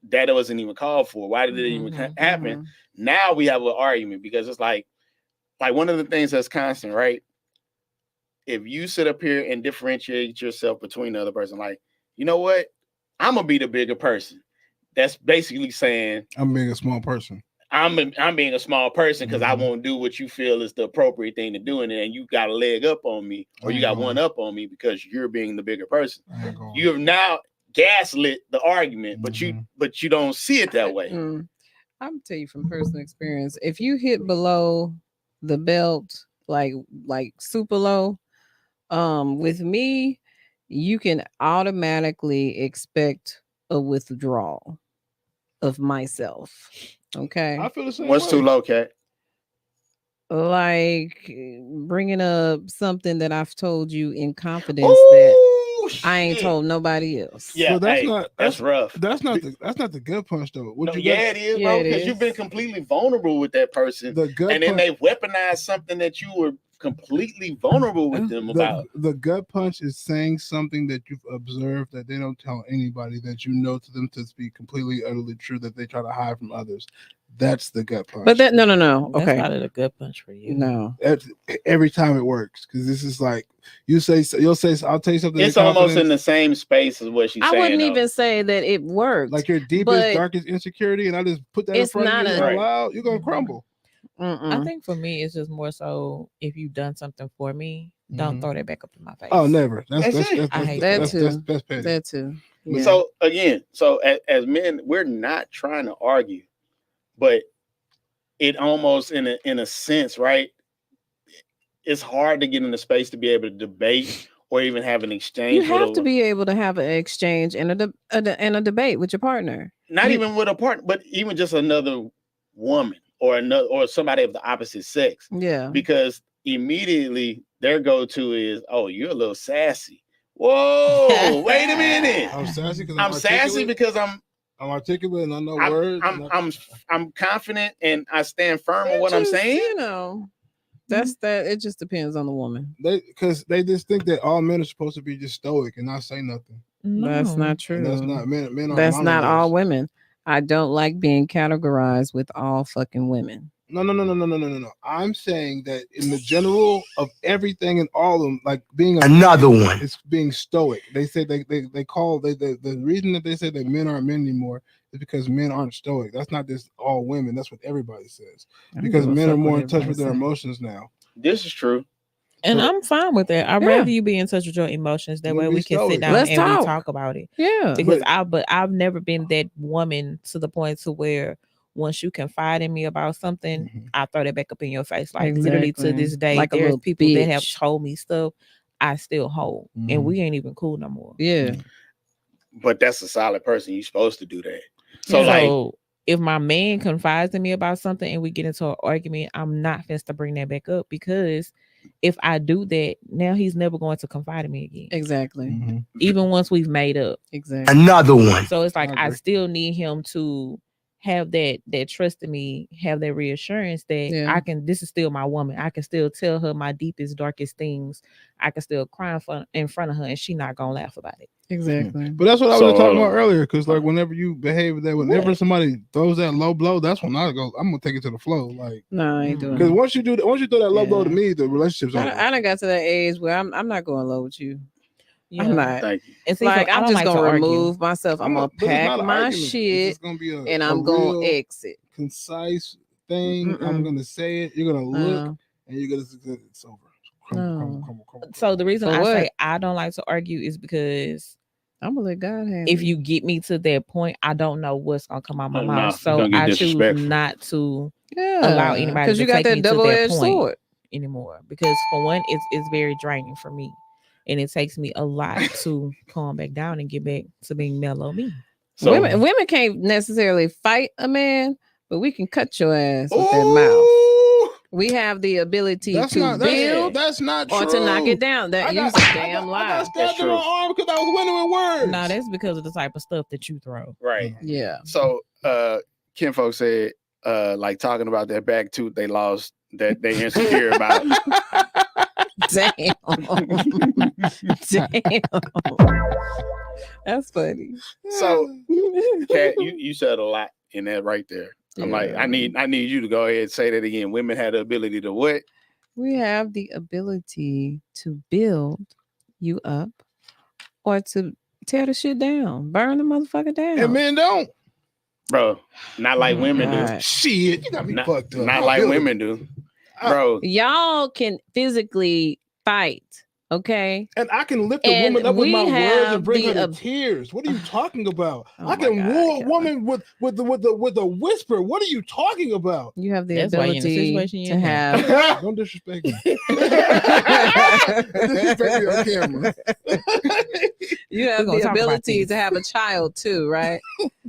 that wasn't even called for. Why did it even happen? Now we have an argument because it's like one of the things that's constant, right? If you sit up here and differentiate yourself between the other person, like, you know what? I'm gonna be the bigger person. That's basically saying I'm being a small person. I'm being a small person because I Mhm. won't do what you feel is the appropriate thing to do, and then you got a leg up on me, or you got one up on me because you're being the bigger person. I ain't going. You have now gaslit the argument, but Mhm. you don't see it that way. I'm gonna tell you from personal experience. If you hit below the belt, like super low, with me, you can automatically expect a withdrawal of myself. Okay. I feel the same. What's way. too low, Cat? Like bringing up something that I've told you in confidence that Ooh, I ain't shit. told nobody else. Yeah, So that's hey, not- that's rough. That's not the gut punch though. What No, you yeah, got, it is, Yeah, bro. it Because you've been is. completely vulnerable with that person, the gut and then punch, they weaponized something that you were completely vulnerable with them about. the gut punch is saying something that you've observed that they don't tell anybody, that you know to them to be completely utterly true, that they try to hide from others. That's the gut punch. But that no. That's Okay. not a good punch for you. No. That's, every time it works, because this is like you'll say I'll tell you something. It's in almost in confidence, the same space as what she's I saying. wouldn't though. even say that it worked. like your deepest, but darkest insecurity, and I just put that in it's front of not you a- out Right. loud, you're gonna crumble. I think for me, it's just more so if you've done something for me, don't Mhm. throw that back up in my face. Oh, never. That's it. I hate that's that. that's petty. that too. Yeah. So again, as men, we're not trying to argue, but it almost in a sense, right? It's hard to get in the space to be able to debate or even have an exchange. you with have to a- be able to have an exchange and a debate with your partner. not you- even with a partner, but even just another woman or somebody of the opposite sex, Yeah. because immediately their go-to is, "Oh, you're a little sassy." Whoa, wait a minute. I'm sassy because I'm sassy because I'm articulate and I know words. and I- I'm confident and I stand firm on what I'm Just, saying. You know, that's that. It just depends on the woman. because they just think that all men are supposed to be just stoic and not say nothing. That's No. not true. And that's not men. Men are That's not all monologues. women. I don't like being categorized with all fucking women. No. I'm saying that in the general of everything and all of them, like being Another one. it's being stoic. They say they call the reason that they say that men aren't men anymore is because men aren't stoic. That's not just all women. That's what everybody says. I don't Because give a men are fuck more what in touch with everybody their say. emotions now. This is true. And So- I'm fine with that. I'd Yeah. rather you be in touch with your emotions. That Then way be we can stoic. sit down Let's and talk. we talk about it. Yeah. Because But- I've never been that woman to the point to where once you confide in me about something, Mhm. I throw that back up in your face. Like literally to Exactly. this day, Like a there's little people that have bitch. told me stuff I still hold, Mhm. and we ain't even cool no more. Yeah. But that's a solid person. You're supposed to do that. So like, So if my man confides in me about something and we get into an argument, I'm not finna to bring that back up, because if I do that, now he's never going to confide in me again. Exactly. Mhm. Even once we've made up. Exactly. Another one. So it's like I agree. still need him to have that trust in me, have that reassurance that Yeah. I can. This is still my woman. I can still tell her my deepest, darkest things. I can still cry in front of her, and she not gonna laugh about it. Exactly. But that's what I So, was talking hold about on. earlier. Because like whenever you behave that, whenever What? somebody throws that low blow, that's when I go. I'm gonna take it to the flow. Like No, I ain't doing because it. once you do that, once you throw that low blow to Yeah. me, the relationship's over. I done got to that age where I'm not going low with you. Yeah. I'm not. thank you. And see, Like I I'm don't just like to gonna argue. remove myself. I'm gonna but it's pack not an my argument. It's shit just gonna be and a I'm gonna real exit. concise thing. I'm Mm-mm. gonna say it. You're gonna look, Uh, and you're gonna say it's over. Crumble, No. crumble. So the reason For I say what? I don't like to argue is because I'm gonna let God have if it. you get me to that point, I don't know what's gonna come out my Oh, mouth. nah, it's So gonna get I choose disrespectful. not to yeah, allow anybody because to you got take that me to that double-edged point sword. anymore. Because for one, it's very draining for me, and it takes me a lot to calm back down and get back to being mellow me. So Women can't necessarily fight a man, but we can cut your ass with that mouth. Ooh, We have the ability that's to not build that's not or true. to knock it down. That you's a damn I lie. got stabbed in true. my arm because I was winning with words. No, that's because of the type of stuff that you throw. right. Yeah. So Kinfolk said, like talking about that back tooth they lost that they insecure about. Damn. Damn. That's funny. So Kat, you said a lot in that right there. I'm like, I need you to go ahead and say that again. Women have the ability to what? We have the ability to build you up or to tear the shit down, burn the motherfucker down. and men don't. Bro, not like women do. God. Shit, you got me Not, fucked up. not I'll like build it. women do. I- Bro, Y'all can physically fight, okay? And I can lift a And woman up with my we words have and bring the her to ab- tears. What are you talking about? Oh I my can God, woo a Kevin. woman with a whisper. What are you talking about? You have the That's why you're in the ability situation you're to in now. have. Don't disrespect me. Disrespect me on camera. You have gonna the talk about ability this. to have a child too, right?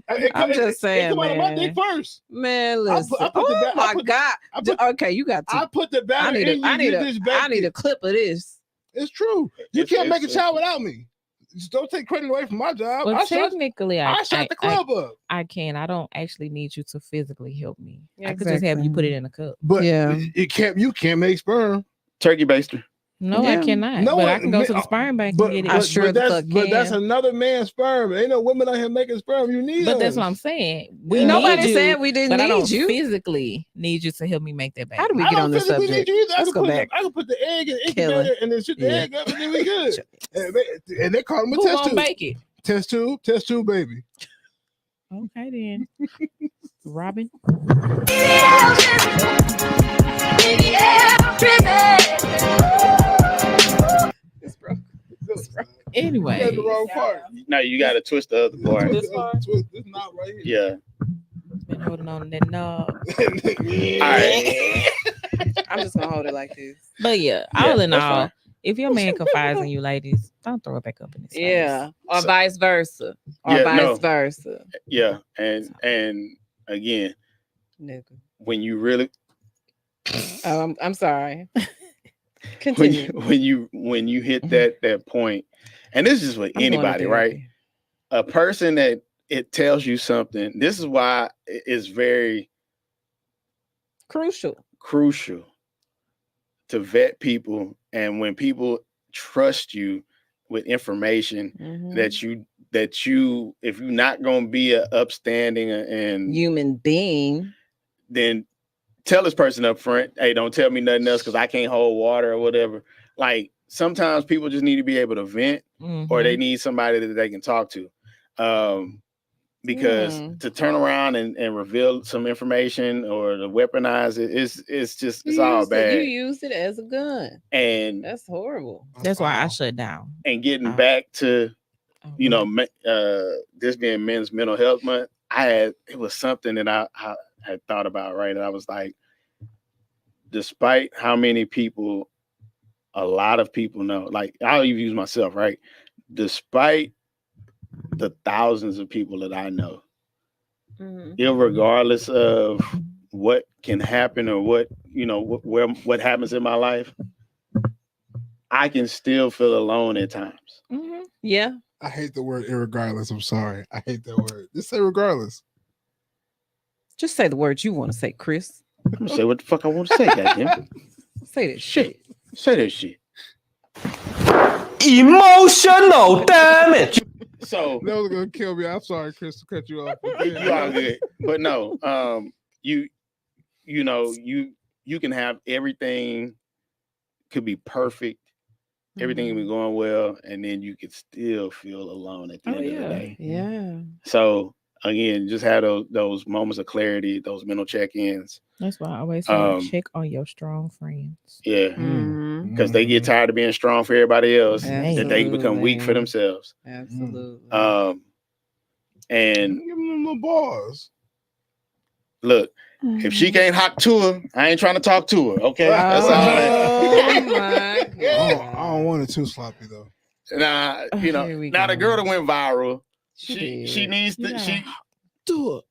It- I'm it- just saying, it come out of my dick man. first. Man, I listen. put the Oh ba- I my put- God. I put, Okay, you got to. I put the I batter need in you. I need You a disrespect clip of this. It's true. You It's- can't make a it's- child without me. Just don't take credit away from my job. Well, I shot technically, the club up. I can. I don't actually need you to physically help me. Yeah, I could just have you put it in a cup. But Yeah. you can't make sperm. turkey baster. No, I Yeah. cannot. No but I one- can go to ma- the sperm bank But, and get it. I sure the fuck but that's can. another man's sperm. Ain't no women out here making sperm. You need But that's us. what I'm saying. Yeah. We Nobody need you, said we didn't but I need don't you. physically need you to help me make that baby. How do we I get don't on this physically subject? need you either. Let's go back. I can put the egg in the Kill it. incubator and then shoot the Yeah. egg up and then we good. and they call them a Who test gonna tube. bake it? Test tube, baby. Okay then. Robin. You Anyway. got the wrong part. No, you got to twist the other part. This part? This knot right here. Yeah. Been holding on to that knob. All right. I'm just gonna hold it like this. But yeah, Yeah, all in that's all, fine. if your man confides in you, ladies, don't throw it back up in his Yeah. Or So- vice versa. Or Yeah, vice no. versa. Yeah. And again, Nigga. when you really Oh, I'm sorry. when Continue. when you hit that point, and this is with I'm going to anybody, right? therapy. A person that it tells you something. This is why it's very Crucial. crucial to vet people, and when people trust you with information Mhm. that you that if you're not gonna be a upstanding and Human being. then tell this person up front, hey, don't tell me nothing else because I can't hold water or whatever. Like sometimes people just need to be able to vent, or they need somebody that they can talk to. Because to turn around and reveal some information or to weaponize it, it's all bad. You used it as a gun. And That's horrible. That's why I shut down. and getting back to this being Men's Mental Health Month, it was something that I had thought about, right? And I was like, despite how many people, a lot of people know, like I'll even use myself, right? Despite the thousands of people that I know, irregardless of what can happen or what happens in my life, I can still feel alone at times. Yeah. I hate the word irregardless. I'm sorry. I hate that word. Just say regardless. Just say the words you want to say, Chris. I'm gonna say what the fuck I want to say, goddamn. Say that shit. Say that shit. Emotional damage. So That was gonna kill me. I'm sorry, Chris, to cut you off. you are good, but no, you can have everything could be perfect, everything can be going well, and then you could still feel alone at the end of the day. Yeah. So again, just have those moments of clarity, those mental check-ins. That's why I always say check on your strong friends. Yeah, Mm-hmm. because they get tired of being strong for everybody else, Absolutely. that they become weak for themselves. Absolutely. And Give them little bars. look, if she can't hop to her, I ain't trying to talk to her. Okay, that's all that. Oh my god. I don't want it too sloppy though. Now Here we now the go. girl that went viral, She she did. needs to she Do it.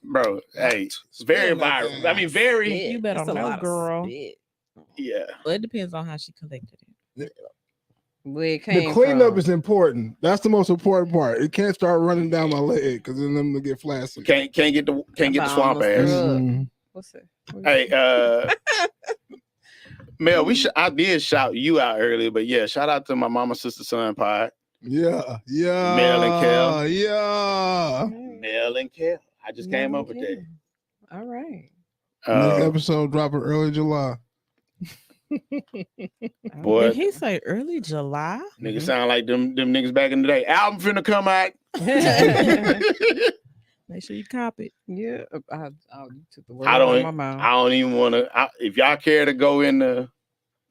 bro. Hey, very viral. I mean, very You better That's a know, lot of girl. spit. yeah. Well, it depends on how she collected it. Where it The came cleanup from. is important. That's the most important part. It can't start running down my leg because then them to get flaccid. Can't get the swamp almost ass. threw up. Mhm. What's it? Hey, Mel, I did shout you out earlier, but yeah, shout out to my mama, sister, son pod, Yeah. Mel and Kel. Yeah. Mel and Kel. I just came up with that. All right. Next episode dropping early July. Boy, Did he say early July? niggas sound like them niggas back in the day. Album finna come out. Make sure you copy it. Yeah. I took the word I out of my don't mouth. even want to. If y'all care to go in the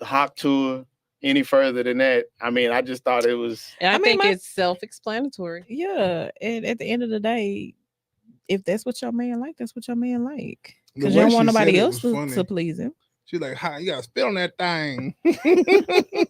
Hop tour any further than that, I mean, I just thought it was. And I mean, think my- it's self-explanatory. Yeah, and at the end of the day, if that's what your man like, that's what your man like. The Because you way don't she want said nobody it else was funny. to please him. She's like, "Hi, you gotta spit on that thing."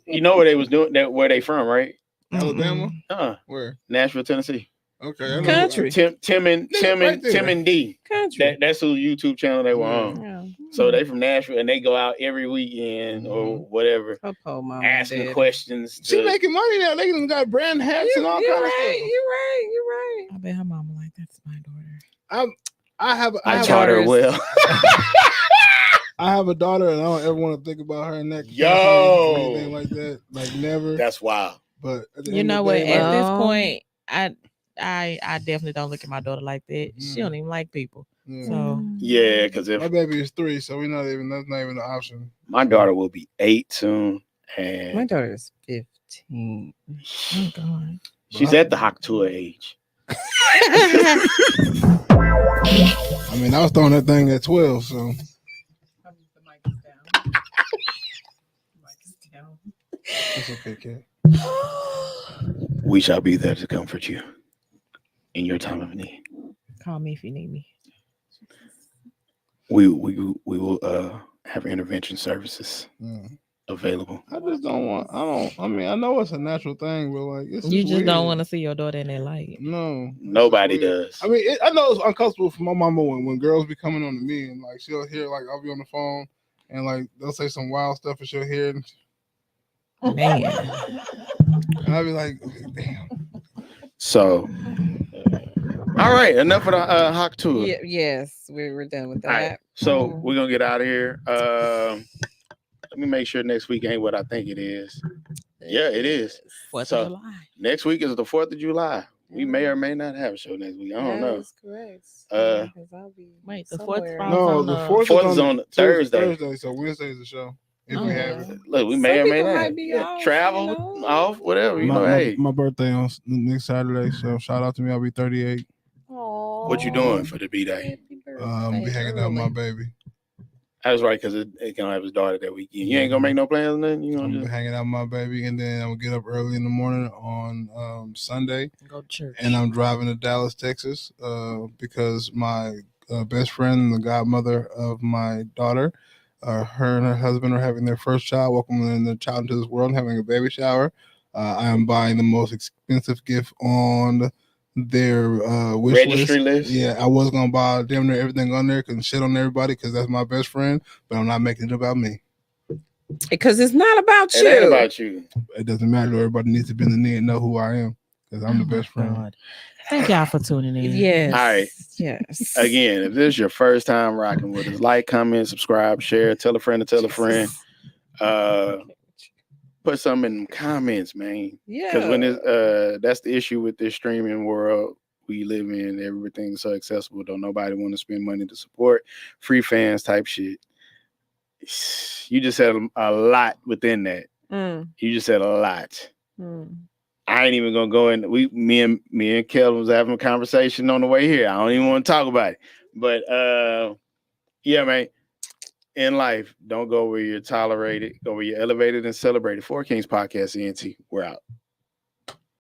You know where they was doing that? Where they from, right? Alabama? Uh, Where? Nashville, Tennessee. Okay. I know- Country. Tim and right there. Tim and D. Country. That's whose YouTube channel they were on. Yeah. So they from Nashville and they go out every weekend or whatever, Popo mama. asking daddy. questions. She to- making money now. They even got brand hats and all You're kinds of right. stuff. You're right. You're right. I bet her mama like that's my daughter. I have I taught her daughters. well. I have a daughter, and I don't ever want to think about her in that capacity Yo. or anything like that. Like never. That's wild. But at the You end know of what? the day, At like, this Well- point, I definitely don't look at my daughter like that. She don't even like people. yeah. So Yeah, because if My baby is 3, so that's not even an option. my daughter will be 8 soon, My and daughter is 15. oh god. she's at the Hawk tour age. I mean, I was throwing that thing at 12, so it's okay, kid. We shall be there to comfort you in your time of need. Call me if you need me. We will have intervention services Mm. available. I just don't want. I mean, I know it's a natural thing, but like, it's You just don't weird. want to see your daughter in that light. No, it's Nobody weird. does. I mean, I know it's uncomfortable for my mama when girls be coming on to me and like she'll hear like I'll be on the phone and like they'll say some wild stuff and she'll hear it Man. and I'll be like, okay, damn. So, all right, enough of the Hawk tour. Yeah, yes, we're done with All right, that. so we're gonna get out of here. Let me make sure next week ain't what I think it is. Yeah, it is. 4th So- of July. Next week is the 4th of July. We may Yeah. or may not have a show next week. I don't know. That is correct. Uh, 'Cause I'll be Wait, the 4th somewhere. falls No, on the the- fourth Fourth is is on Tuesday, Thursday. so Wednesday is the show. If Oh. we have it. Look, we Some may or may people not. might be off, Travel, you know? off, whatever. You my, know, my, hey, my birthday on next Saturday, so shout out to me. I'll be 38. what you doing for the B-Day? Be hanging out with my baby. That's right, because it can have his daughter that weekend. You ain't gonna make no plans, nothing. You I'm gonna gonna be just hanging out with my baby, and then I'm gonna get up early in the morning on Sunday, Go to church. and I'm driving to Dallas, Texas, because my best friend, the godmother of my daughter, her and her husband are having their first child, welcoming the child into this world, and having a baby shower. I am buying the most expensive gift on their wish registry list. Yeah, I was gonna buy damn near everything on there, cause shit on everybody, cause that's my best friend. But I'm not making it about me. Because it's not about It ain't about you. It doesn't matter. Everybody needs to be in the knee and know who I am, cause I'm Oh the my best friend. God. Thank y'all for tuning in. Yes. All right. Yes. Again, if this is your first time rocking with us, like, comment, subscribe, share, tell a friend to tell a friend. Put something in the comments, man. Yeah. Because when that's the issue with this streaming world we live in. Everything's so accessible. Don't nobody want to spend money to support free fans type shit. You just said a lot within that. You just said a lot. I ain't even gonna go in. Me and Kelvin was having a conversation on the way here. I don't even want to talk about it. But yeah, man. In life, don't go where you're tolerated. Go where you're elevated and celebrated. Four Kings Podcast, ENT. We're out.